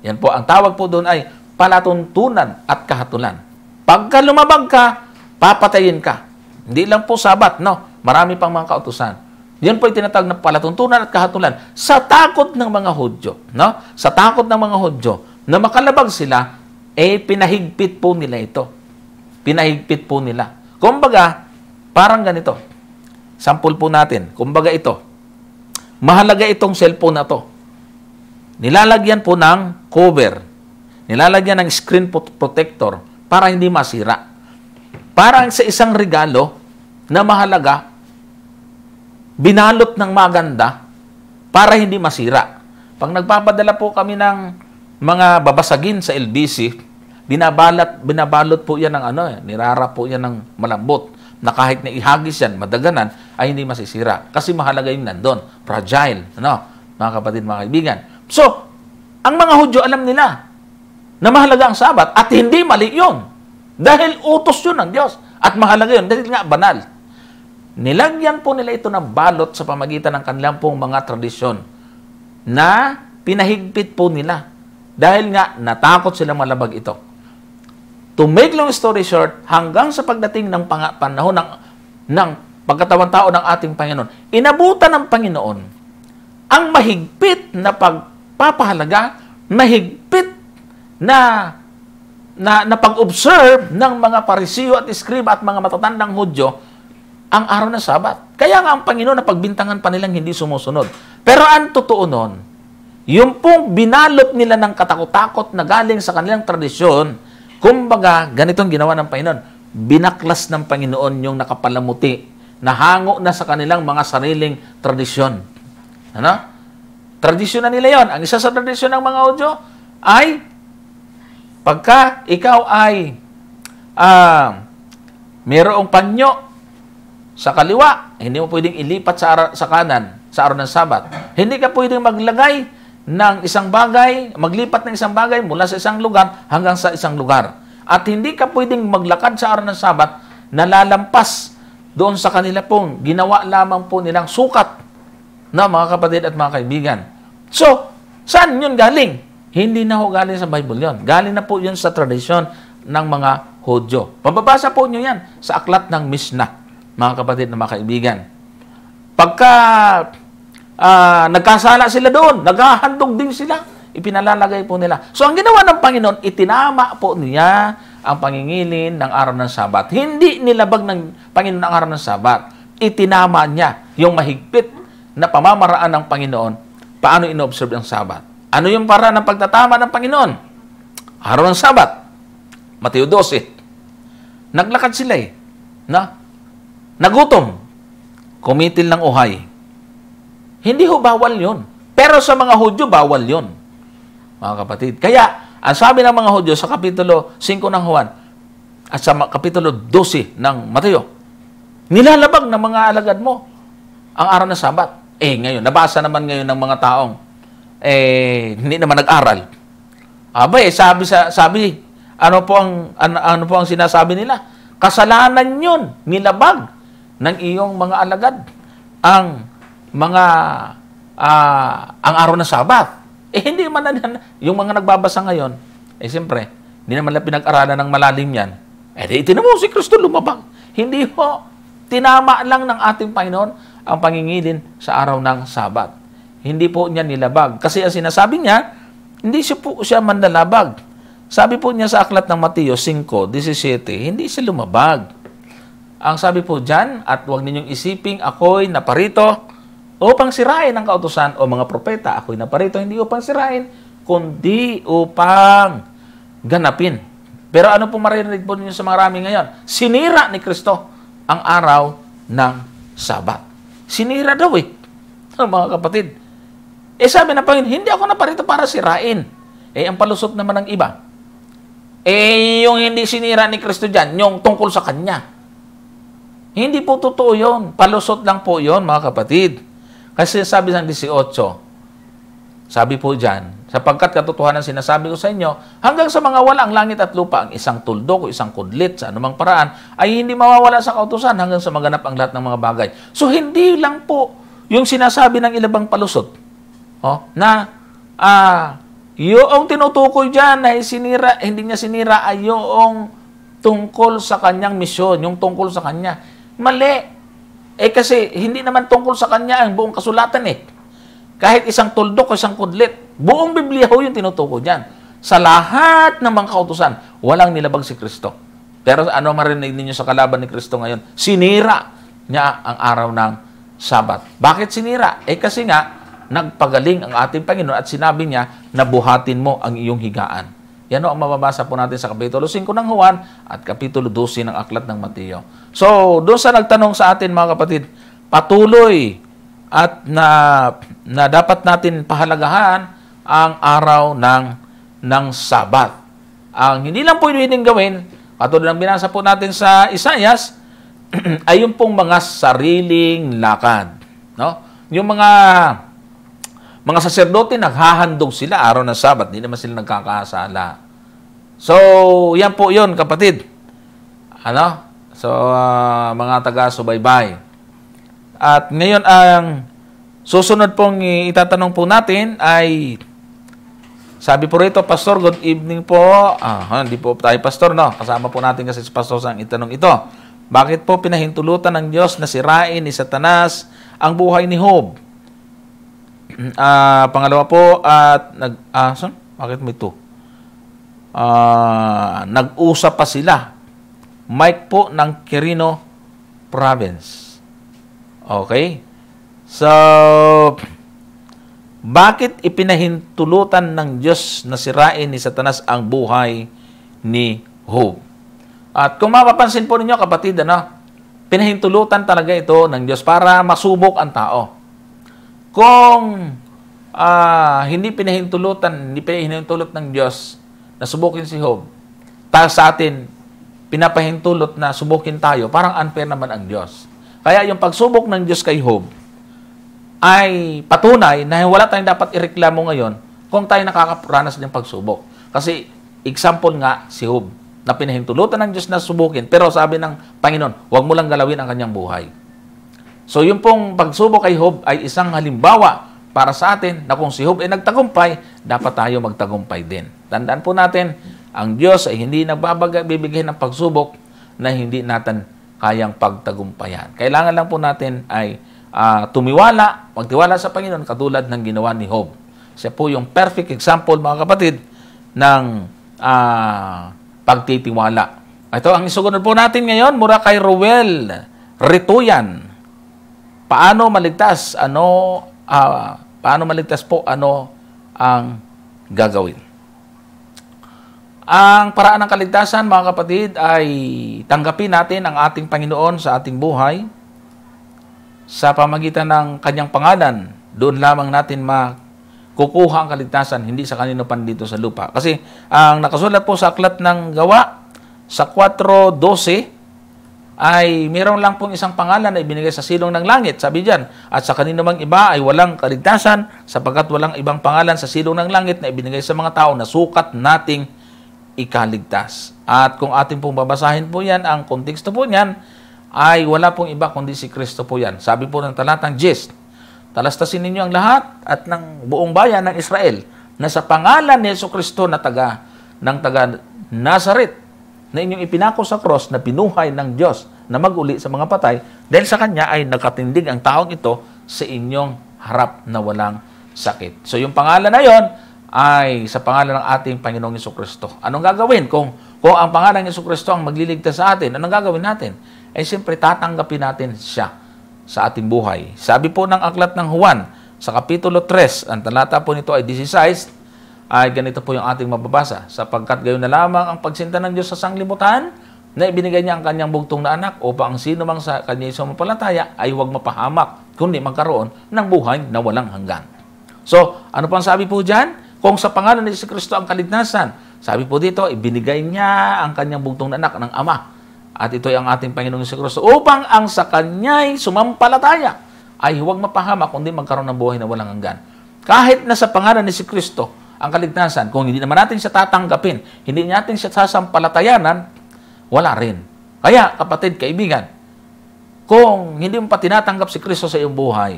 Yan po, ang tawag po doon ay palatuntunan at kahatulan. Pagka lumabag ka, papatayin ka. Hindi lang po Sabat, no? Marami pang mga kautusan. Yan po ay tinatawag na palatuntunan at kahatulan sa takot ng mga Hudyo, no? Sa takot ng mga Hudyo na makalabag sila, pinahigpit po nila ito. Pinahigpit po nila. Kumbaga, parang ganito. Sample po natin. Kumbaga ito. Mahalaga itong cellphone na to. Nilalagyan po ng cover. Nilalagyan ng screen protector para hindi masira. Parang sa isang regalo na mahalaga, binalot ng maganda para hindi masira. Pag nagpapadala po kami ng mga babasagin sa LBC, binabalot po yan ng nirara po yan ng malambot na kahit na ihagis yan, madaganan, ay hindi masisira. Kasi mahalaga yung nandun. Fragile. Mga kapatid, mga kaibigan. So, ang mga Hudyo alam nila na mahalaga ang Sabat at hindi mali yun. Dahil utos yun ng Diyos. At mahalaga yun dahil nga banal. Nilagyan po nila ito ng balot sa pamagitan ng kanilang pong mga tradisyon na pinahigpit po nila. Dahil nga natakot silang malabag ito. To make long story short, hanggang sa pagdating ng panahon ng pagkatawan tao ng ating Panginoon, inabutan ng Panginoon ang mahigpit na pagpapahalaga, mahigpit na pag-observe ng mga Parisiyo at Iskriba at mga matatandang Hudyo ang araw ng Sabat. Kaya nga ang Panginoon na pagbintangan pa nilang hindi sumusunod. Pero ang totoo nun, yung pong binalot nila ng katakot-takot na galing sa kanilang tradisyon, kumbaga, ganitong ginawa ng Panginoon. Binaklas ng Panginoon yung nakapalamuti, nahango na sa kanilang mga sariling tradisyon. Tradisyon na nila yon. Ang isa sa tradisyon ng mga Hudyo ay pagka ikaw ay mayroong panyo sa kaliwa, hindi mo pwedeng ilipat sa kanan sa araw ng Sabat. Hindi ka pwedeng maglagay ng isang bagay, maglipat ng isang bagay mula sa isang lugar hanggang sa isang lugar. At hindi ka pwedeng maglakad sa araw ng Sabat na lalampas doon sa kanila pong ginawa lamang po nilang sukat na mga kapatid at mga kaibigan. So, saan yun galing? Hindi na ho galing sa Bible yun. Galing na po yun sa tradisyon ng mga Hudyo. Pababasa po nyo yan sa aklat ng Mishnah, mga kapatid na mga kaibigan. Pagka nagkasala sila doon, naghahandog din sila, ipinalalagay po nila. So, ang ginawa ng Panginoon, itinama po niya ang pangingilin ng araw ng Sabat. Hindi nilabag ng Panginoon ang araw ng Sabat. Itinama niya yung mahigpit na pamamaraan ng Panginoon paano ino-observe ang Sabat. Ano yung paraan ng pagtatama ng Panginoon? Araw ng Sabat. Mateo 12. Naglakad sila nagutom. Kumitil ng uhay. Hindi ho bawal yun. Pero sa mga Hudyo, bawal yun. Mga kapatid. Kaya, ang sabi ng mga Hudyo sa Kapitulo 5 ng Juan at sa Kapitulo 12 ng Mateo, nilalabag ng mga alagad mo ang araw ng Sabat. Ngayon, nabasa naman ngayon ng mga taong hindi naman nag-aral. Sabi, ano po ang sinasabi nila? Kasalanan yun, nilabag ng iyong mga alagad ang araw ng Sabat. Hindi man yung mga nagbabasa ngayon, siyempre, hindi naman lang pinag-aralan ng malalim yan. Tinan mo si Kristo lumabag. Hindi ho, tinama lang ng ating Panginoon ang pangingilin sa araw ng Sabat. Hindi po niya nilabag. Kasi ang sinasabi niya, hindi siya manlalabag. Sabi po niya sa aklat ng Mateo 5:17, hindi siya lumabag. Ang sabi po dyan, at huwag ninyong isiping ako'y naparito upang sirain ang kautusan o mga propeta. Ako'y naparito hindi upang sirain, kundi upang ganapin. Pero ano po maririnig po ninyo sa marami ngayon? Sinira ni Kristo ang araw ng Sabat. Sinira daw mga kapatid. Sabi na Panginoon, hindi ako naparito para sirain. Ang palusot naman ng iba. Eh, yung hindi sinira ni Kristo dyan, yung tungkol sa Kanya. Hindi po totoo yun. Palusot lang po yun, mga kapatid. Kasi sabi ng 18, sabi po dyan, sapagkat katotohanan sinasabi ko sa inyo, hanggang sa mga wala ang langit at lupa, ang isang tuldok o isang kudlit sa anumang paraan, ay hindi mawawala sa kautusan hanggang sa maganap ang lahat ng mga bagay. So, hindi lang po yung sinasabi ng ilabang palusot, na yung tinutukoy dyan na sinira, hindi niya sinira ay yung tungkol sa kanyang misyon, yung tungkol sa kanya. Mali. Eh kasi hindi naman tungkol sa kanya ang buong kasulatan eh. Kahit isang tuldok o isang kudlit, buong Biblia ho yung tinutukoy dyan. Sa lahat ng mga kautusan, walang nilabag si Kristo. Pero ano marinig ninyo sa kalaban ni Kristo ngayon? Sinira niya ang araw ng Sabat. Bakit sinira? Eh kasi nga, nagpagaling ang ating Panginoon at sinabi niya na buhatin mo ang iyong higaan. Yan ang mababasa po natin sa Kapitulo 5 ng Juan at Kapitulo 12 ng Aklat ng Mateo. So, doon sa nagtanong sa atin mga kapatid, patuloy at na dapat natin pahalagahan ang araw ng Sabat. Ang hindi lang po pwedeng gawin, katulad ng binasa po natin sa Isaias, ay yung pong mga sariling lakad. No? Yung mga saserdote, naghahandog sila araw ng Sabat. Hindi naman sila nagkakasala. So, yan po yun, kapatid. So, mga taga-subaybay. At ngayon, ang susunod pong itatanong po natin ay, sabi po rito, Pastor, good evening po. Hindi po tayo pastor, no? Kasama po natin kasi si Pastor sa itanong ito. Bakit po pinahintulutan ng Diyos na sirain ni Satanas ang buhay ni Job? Pangalawa po, bakit may ito? Nag-usap pa sila. Mike po ng Quirino Province. Okay? So, bakit ipinahintulutan ng Diyos na sirain ni Satanas ang buhay ni Job? At kung mapapansin po ninyo, kapatid, pinahintulutan talaga ito ng Diyos para masubok ang tao. Kung hindi pinahintulot ng Diyos na subukin si Job, sa atin, pinapahintulot na subukin tayo, parang unfair naman ang Diyos. Kaya yung pagsubok ng Diyos kay Job ay patunay na wala tayong dapat ireklamo ngayon kung tayo nakakaranas ng pagsubok. Kasi example nga si Job, na pinahintulutan ng Diyos na subukin, pero sabi ng Panginoon, huwag mo lang galawin ang kanyang buhay. So yung pong pagsubok kay Job ay isang halimbawa para sa atin na kung si Job ay nagtagumpay, dapat tayo magtagumpay din. Tandaan po natin, ang Diyos ay hindi bibigay ng pagsubok na hindi natin kayang pagtagumpayan. Kailangan lang po natin ay magtiwala sa Panginoon katulad ng ginawa ni Job. Siya po yung perfect example, mga kapatid, ng pagtitiwala. Ito ang isugunod po natin ngayon mula kay Ruel Rituyan. Paano maligtas? Paano maligtas po? Ano ang gagawin? Ang paraan ng kaligtasan, mga kapatid, ay tanggapin natin ang ating Panginoon sa ating buhay sa pamagitan ng kanyang pangalan. Doon lamang natin makukuha ang kaligtasan, hindi sa kanino pan dito sa lupa. Kasi ang nakasulat po sa Aklat ng Gawa, sa 4:12, ay mayroon lang pong isang pangalan na ibinigay sa silong ng langit. Sabi diyan, at sa kanino mang iba ay walang kaligtasan sapagkat walang ibang pangalan sa silong ng langit na ibinigay sa mga tao na sukat nating ikaligtas. At kung atin pong babasahin po yan, ang konteksto po niyan ay wala pong iba kundi si Kristo po yan. Sabi po ng talatang 10, talastasin ninyo ang lahat at ng buong bayan ng Israel na sa pangalan ni Jesucristo na taga Nazaret na inyong ipinako sa cross na pinuhay ng Diyos na maguli sa mga patay dahil sa Kanya ay nakatindig ang taong ito sa inyong harap na walang sakit. So yung pangalan na yon ay sa pangalan ng ating Panginoong Jesucristo. Anong gagawin? Kung ang pangalan ng Jesucristo ang magliligtas sa atin, anong gagawin natin? Eh siyempre tatanggapin natin siya sa ating buhay. Sabi po ng Aklat ng Juan sa Kapitulo 3, ang talata po nito ay 16, ay ganito po yung ating mababasa. Sapagkat gayon na lamang ang pagsinta ng Diyos sa sanglibutan na ibinigay niya ang kanyang bugtong na anak upang ang sino mang sa kanya sumampalataya ay huwag mapahamak kundi magkaroon ng buhay na walang hanggan. So, ano pang sabi po dyan? Kung sa pangalan ni Kristo ang kaligtasan, sabi po dito, ibinigay niya ang kanyang bugtong na anak ng Ama. At ito ay ang ating Panginoong Kristo upang ang sa kanya'y sumampalataya ay huwag mapahamak kundi magkaroon ng buhay na walang hanggan. Kahit na sa pangalan ni Kristo ang kaligtasan, kung hindi naman natin siya tatanggapin, hindi natin siya sasampalatayanan, wala rin. Kaya, kapatid, kaibigan, kung hindi mo pa tinatanggap si Kristo sa iyong buhay,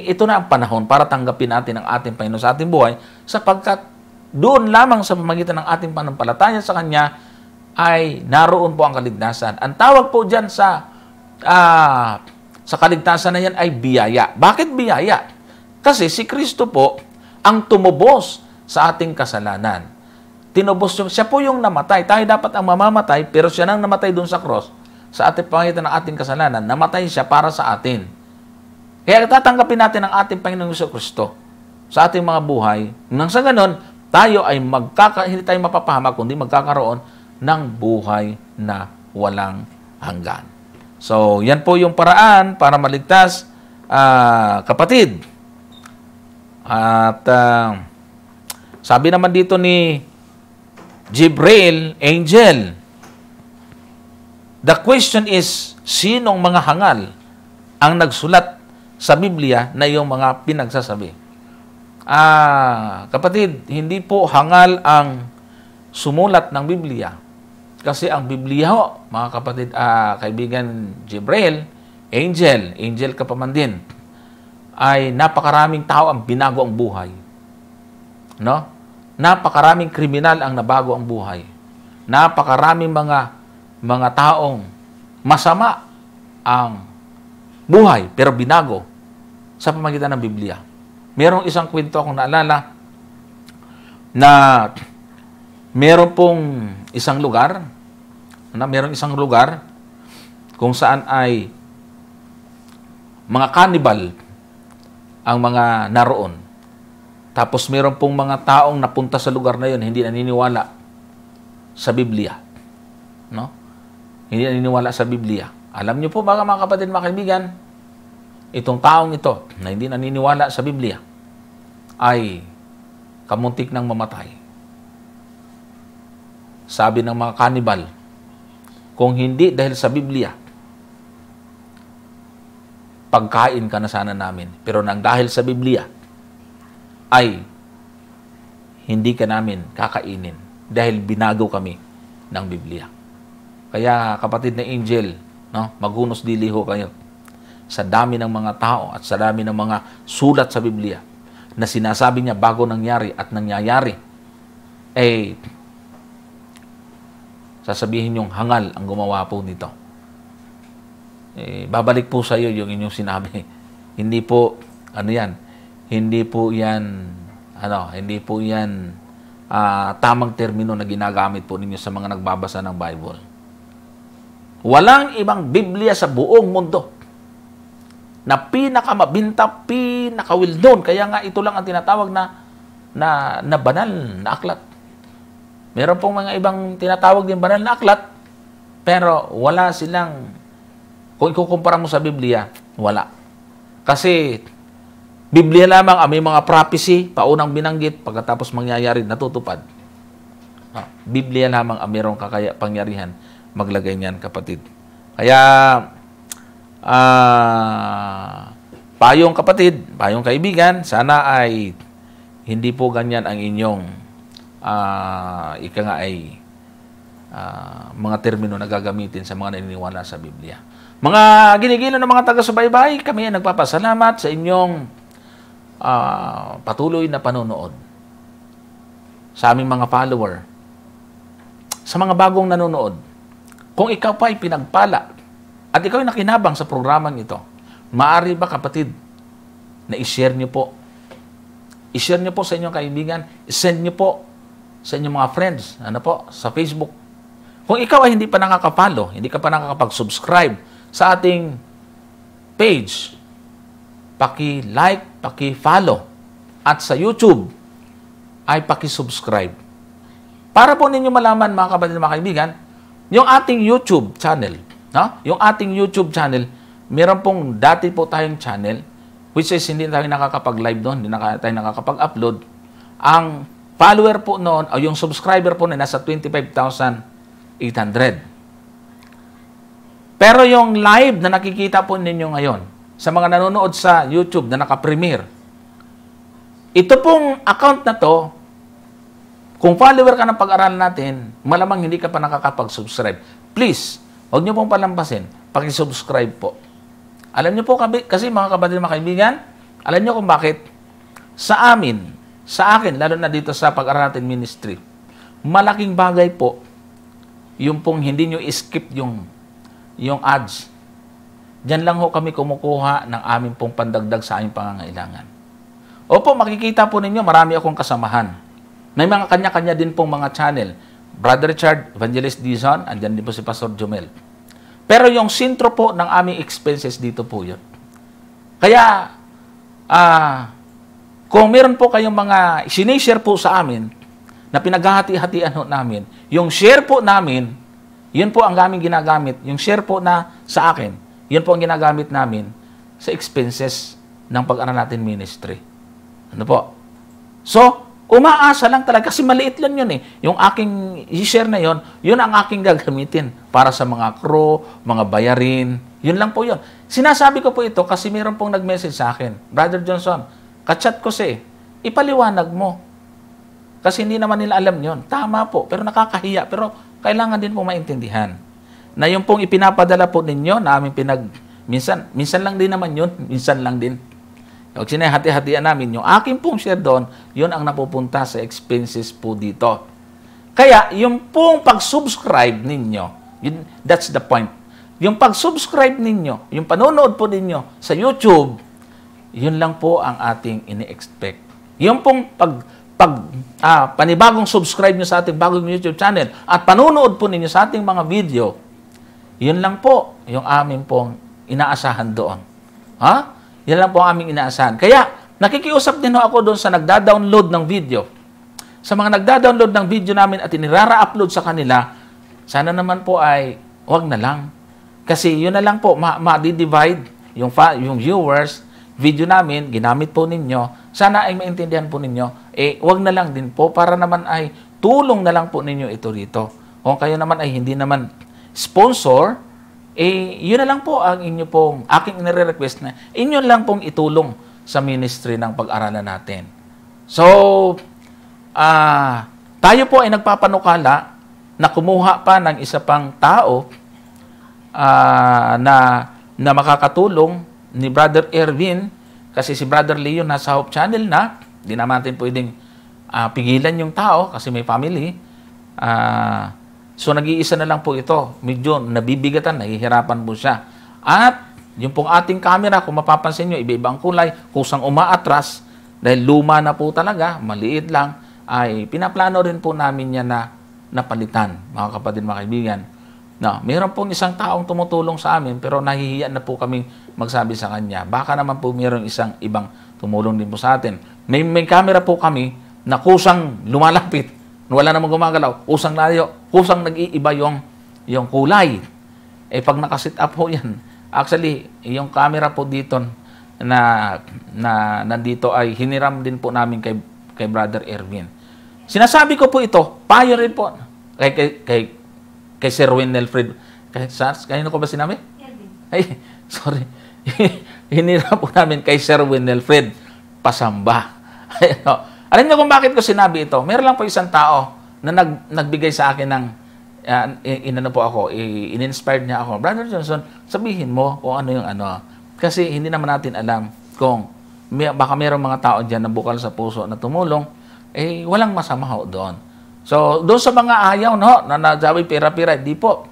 ito na ang panahon para tanggapin natin ang ating Panginoon sa ating buhay, sapagkat doon lamang sa pamamagitan ng ating pananampalataya sa Kanya ay naroon po ang kaligtasan. Ang tawag po dyan sa kaligtasan na yan ay biyaya. Bakit biyaya? Kasi si Kristo po ang tumubos sa ating kasalanan. Tinubos siya po yung namatay. Tayo dapat ang mamamatay, pero siya nang namatay doon sa cross, sa ating pangitan ng ating kasalanan, namatay siya para sa atin. Kaya tatanggapin natin ang ating Panginoong Kristo sa ating mga buhay. Nang sa ganon, tayo ay hindi tayo mapapahamak, kundi magkakaroon ng buhay na walang hanggan. So, yan po yung paraan para maligtas, kapatid. At sabi naman dito ni Jibril, angel, the question is, sinong mga hangal ang nagsulat sa Biblia na yung mga pinagsasabi? Kapatid, hindi po hangal ang sumulat ng Biblia. Kasi ang Biblia ho, mga kapatid, kaibigan Jibril, angel ka pa man din, ay napakaraming tao ang binago ang buhay. No? Napakaraming kriminal ang nabago ang buhay. Napakaraming mga taong masama ang buhay, pero binago sa pamamagitan ng Biblia. Merong isang kwento akong naalala na meron pong isang lugar, kung saan ay mga cannibal ang mga naroon. Tapos meron pong mga taong napunta sa lugar na yun, hindi naniniwala sa Biblia. No? Hindi naniniwala sa Biblia. Alam niyo po mga kapatid, mga kaibigan, itong taong ito na hindi naniniwala sa Biblia ay kamuntik ng mamatay. Sabi ng mga cannibal, kung hindi dahil sa Biblia, pagkain ka na sana namin. Pero nang dahil sa Biblia, ay hindi ka namin kakainin dahil binago kami ng Biblia. Kaya kapatid na angel, no, maghunos diliho kayo sa dami ng mga tao at sa dami ng mga sulat sa Biblia na sinasabi niya bago nangyari at nangyayari, sasabihin yung hangal ang gumawa po nito. Babalik po sa iyo yung inyong sinabi. Hindi po, hindi po yan tamang termino na ginagamit po ninyo sa mga nagbabasa ng Bible. Walang ibang Biblia sa buong mundo na pinakamabinta, pinaka-well-known. Kaya nga ito lang ang tinatawag na banal na aklat. Meron pong mga ibang tinatawag din banal na aklat, pero wala silang, kung ikukumpara mo sa Biblia, wala. Kasi Biblia lamang ang may mga prophecy, paunang binanggit, pagkatapos mangyayari, natutupad. Biblia lamang ang mayroong pangyarihan maglagay niyan, kapatid. Kaya, payong kapatid, payong kaibigan, sana ay hindi po ganyan ang inyong mga termino na gagamitin sa mga naniniwala sa Biblia. Mga ginigilo ng mga taga-subaybay, kami ay nagpapasalamat sa inyong patuloy na panonood. Sa aming mga follower, sa mga bagong nanonood, kung ikaw pa ay pinagpala at ikaw ay nakinabang sa programang ito, maaari ba kapatid na i-share niyo po? I-share niyo po sa inyong kaibigan, i-send niyo po sa inyong mga friends, sa Facebook. Kung ikaw ay hindi pa nakaka-follow, hindi ka pa nakakapag-subscribe sa ating page, paki-like, paki-follow. At sa YouTube ay paki-subscribe. Para po ninyo malaman, mga kapatid, mga kaibigan, yung ating YouTube channel, yung ating YouTube channel, meron pong dati po tayong channel, which is hindi tayo nakakapag-live doon, hindi tayo nakakapag-upload. ang follower po noon, o yung subscriber po na nasa 25,800. Pero yung live na nakikita po ninyo ngayon, sa mga nanonood sa YouTube na naka-premiere, ito pong account na to, kung follower ka ng pag-aralan natin, malamang hindi ka pa nakakapag-subscribe. Please, huwag niyo pong palampasin, paki-subscribe po. Alam niyo po, kasi mga kapatid, mga kaibigan, alam niyo kung bakit? Sa akin, lalo na dito sa pag-aralan natin ministry, malaking bagay po, yung pong hindi niyo skip yung ads. Diyan lang ho kami kumukuha ng aming pong pandagdag sa aming pangangailangan. Opo, makikita po ninyo, marami akong kasamahan. May mga kanya-kanya din pong mga channel. Brother Richard, Evangelist Dizon, andyan din po si Pastor Jomel. Pero yung sintro po ng aming expenses dito po yun. Kaya, kung meron po kayong mga sinishare po sa amin, na pinaghahati-hatian ho namin, yung share po namin, yun po ang aming ginagamit. Yung share po na sa akin, yun po ang ginagamit namin sa expenses ng pag-aral natin ministry. Ano po? So, umaasa lang talaga kasi maliit lang yun eh. Yung aking i-share na yun, yun ang aking gagamitin para sa mga crew, mga bayarin. Yun lang po yun. Sinasabi ko po ito kasi mayroon pong nag-message sa akin. Brother Johnson, kachat ko siya ipaliwanag mo. Kasi hindi naman nila alam yun. Tama po, pero nakakahiya. Pero kailangan din pong maintindihan. Na yung pong ipinapadala po ninyo, na aming minsan lang din naman yun, minsan lang din. Huwag sinahati-hatian namin, yung aking pong share doon, yun ang napupunta sa expenses po dito. Kaya, yung pong pag-subscribe ninyo, that's the point. Yung pag-subscribe ninyo, yung panonood po ninyo sa YouTube, yun lang po ang ating ini-expect. Yung pong panibagong subscribe nyo sa ating bagong YouTube channel at panonood po ninyo sa ating mga video, yun lang po yung aming pong inaasahan doon. Ha? Yan lang po ang aming inaasahan. Kaya, nakikiusap din ako doon sa nagda-download ng video. Sa mga nagda-download ng video namin at inirara-upload sa kanila, sana naman po ay wag na lang. Kasi yun na lang po, ma-divide yung viewers, video namin, ginamit po ninyo, sana ay maintindihan po ninyo, wag na lang din po para naman ay tulong na lang po ninyo ito rito. Kung kayo naman ay hindi naman sponsor, yun na lang po ang inyo pong, aking nire-request na, inyo lang pong itulong sa ministry ng pag-aralan natin. So, tayo po ay nagpapanukala na kumuha pa ng isa pang tao na makakatulong ni Brother Erwin, kasi si Brother Leo nasa Hope Channel na, hindi naman natin pwedeng pigilan yung tao kasi may family. So, nag-iisa na lang po ito. Medyo nabibigatan, nahihirapan po siya. At yung pong ating camera, kung mapapansin nyo, iba-ibang kulay, kusang umaatras, dahil luma na po talaga, maliit lang, ay pinaplano rin po namin yan na napalitan, mga kapatid, mga kaibigan. No, mayroon pong isang taong tumutulong sa amin, pero nahihiya na po kami magsabi sa kanya. Baka naman po mayroong isang ibang tumulong din po sa atin. May camera po kami na kusang lumalapit. Wala namang gumagalaw. Kusang layo. Kusang nag-iiba yung kulay. Pag nakasit up po yan. Actually, yung camera po dito na nandito ay hiniram din po namin kay Brother Erwin. Sinasabi ko po ito, payo rin po kay Sir Winel Fred. Kanino ko ba sinabi? Ay, sorry. Hiniram po namin kay Sir Winel Fred Pasamba. Alam niyo kung bakit ko sinabi ito? Meron lang po isang tao na nagbigay sa akin ng inano po ako, in-inspired niya ako. Brother Johnson, sabihin mo kung ano yung ano. Kasi hindi naman natin alam kung baka mayroong mga tao dyan na bukal sa puso na tumulong, walang masama ho doon. So, doon sa mga ayaw, no, na nasabi pira-pira, di po.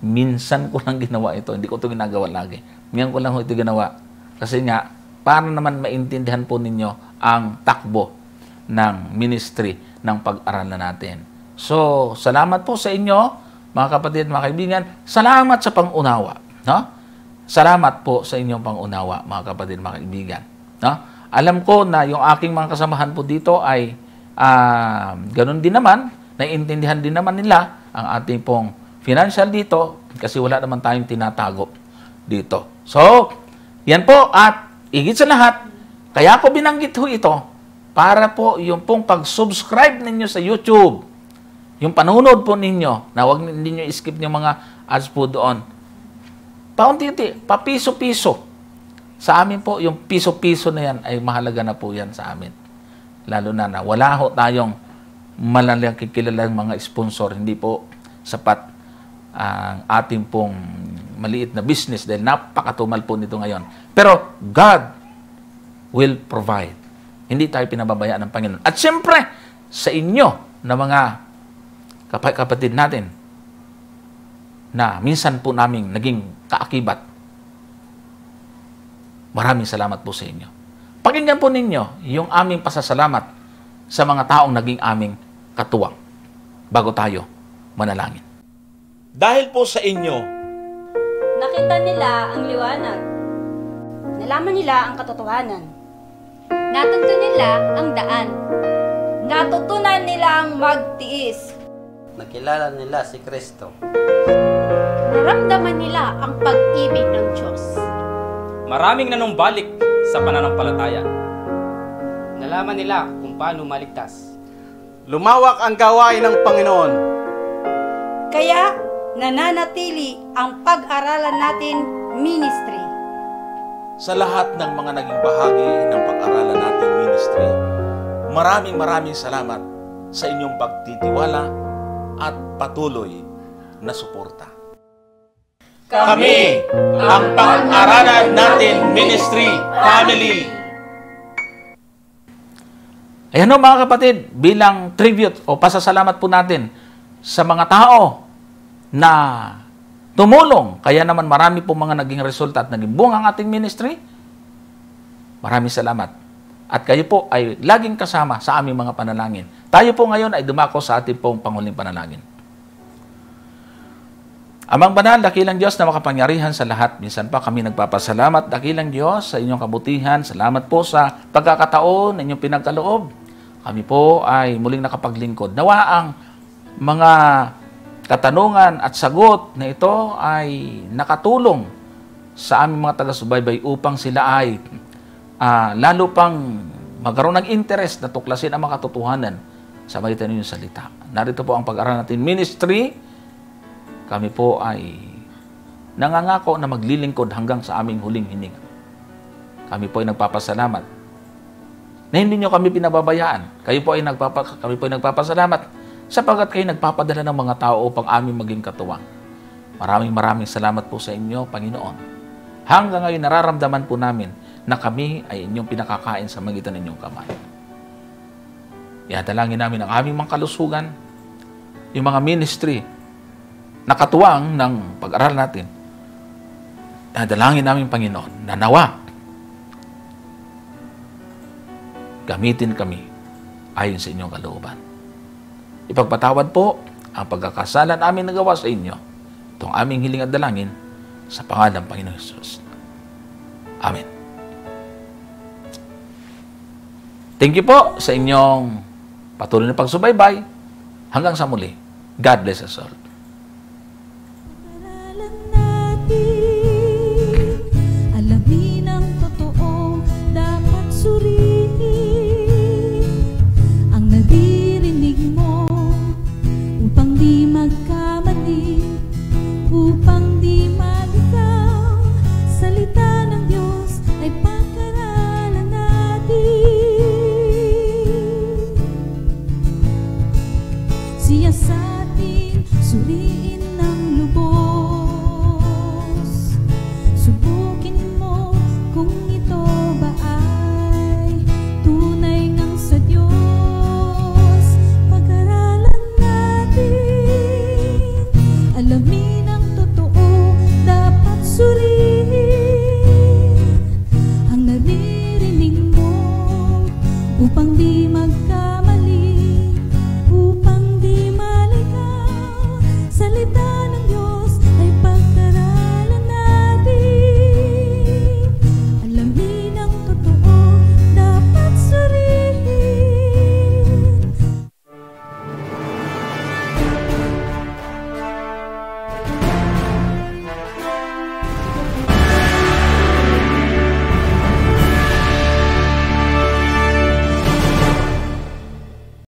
Minsan ko lang ginawa ito. Hindi ko ito ginagawa lagi. Minsan ko lang ito ginawa. Kasi nga, para naman maintindihan po ninyo ang takbo ng ministry ng pag-aralan natin. So, salamat po sa inyo, mga kapatid, mga kaibigan. Salamat sa pang-unawa. No? Salamat po sa inyong pang-unawa, mga kapatid, mga kaibigan. No? Alam ko na yung aking mga kasamahan po dito ay ganun din naman, naiintindihan din naman nila ang ating pong financial dito kasi wala naman tayong tinatago dito. So, yan po at higit sa lahat, kaya ako binanggit ho ito para po yung pong pag-subscribe ninyo sa YouTube, yung panunod po ninyo, na huwag ninyo i-skip yung mga ads po doon. Paunti-unti, papiso-piso. Sa amin po, yung piso-piso na yan ay mahalaga na po yan sa amin. Lalo na wala ho tayong malalang kikilalang mga sponsor. Hindi po sapat ang ating pong maliit na business dahil napakatumal po nito ngayon. Pero God will provide. Hindi tayo pinababayaan ng Panginoon. At siyempre, sa inyo na mga kapatid natin na minsan po naming naging kaakibat, maraming salamat po sa inyo. Pakinggan po ninyo yung aming pasasalamat sa mga taong naging aming katuwang bago tayo manalangin. Dahil po sa inyo, nakita nila ang liwanag. Nalaman nila ang katotohanan. Natunto nila ang daan. Natutunan nilang magtiis. Nakilala nila si Kristo. Naramdaman nila ang pag-ibig ng Diyos. Maraming nanumbalik sa pananampalataya. Nalaman nila kung paano maligtas. Lumawak ang gawain ng Panginoon. Kaya nananatili ang pag-aralan natin ministry. sa lahat ng mga naging bahagi ng pag-aralan nating ministry, maraming salamat sa inyong pagtitiwala at patuloy na suporta. Kami ang Pag-aralan Natin Ministry Family. Ayan o mga kapatid, bilang tribute o pasasalamat po natin sa mga tao na tumulong, kaya naman marami po mga naging resulta at naging bunga ang ating ministry. Maraming salamat. At kayo po ay laging kasama sa aming mga panalangin. Tayo po ngayon ay dumako sa ating pong panghuling panalangin. Amang banal, dakilang Diyos na makapangyarihan sa lahat. Minsan pa kami nagpapasalamat, dakilang Diyos, sa inyong kabutihan. Salamat po sa pagkakataon na inyong pinagkaloob. Kami po ay muling nakapaglingkod. Nawa ang mga katanungan at sagot na ito ay nakatulong sa aming mga taga-subaybay upang sila ay lalo pang magkaroon ng interest na tuklasin ang mga katotohanan sa magitan ninyong salita. Narito po ang Pag-aralan Natin Ministry. Kami po ay nangangako na maglilingkod hanggang sa aming huling hininga. Kami po ay nagpapasalamat na hindi nyo kami pinababayaan. Kami po ay nagpapasalamat sapagkat kayo nagpapadala ng mga tao upang aming maging katuwang. Maraming salamat po sa inyo, Panginoon. Hanggang ngayon nararamdaman po namin na kami ay inyong pinakakain sa magitan ng inyong kamay. Iadalangin namin ang aming mga kalusugan, yung mga ministry na katuwang ng pag-aral natin. Iadalangin namin, Panginoon, na nawa gamitin kami ayon sa inyong kalooban. Ipagpatawad po ang pagkakasala namin nagawa sa inyo. Itong aming hiling at dalangin sa pangalan ng Panginoon Jesus. Amen. Thank you po sa inyong patuloy na pagsubaybay. Hanggang sa muli. God bless us all.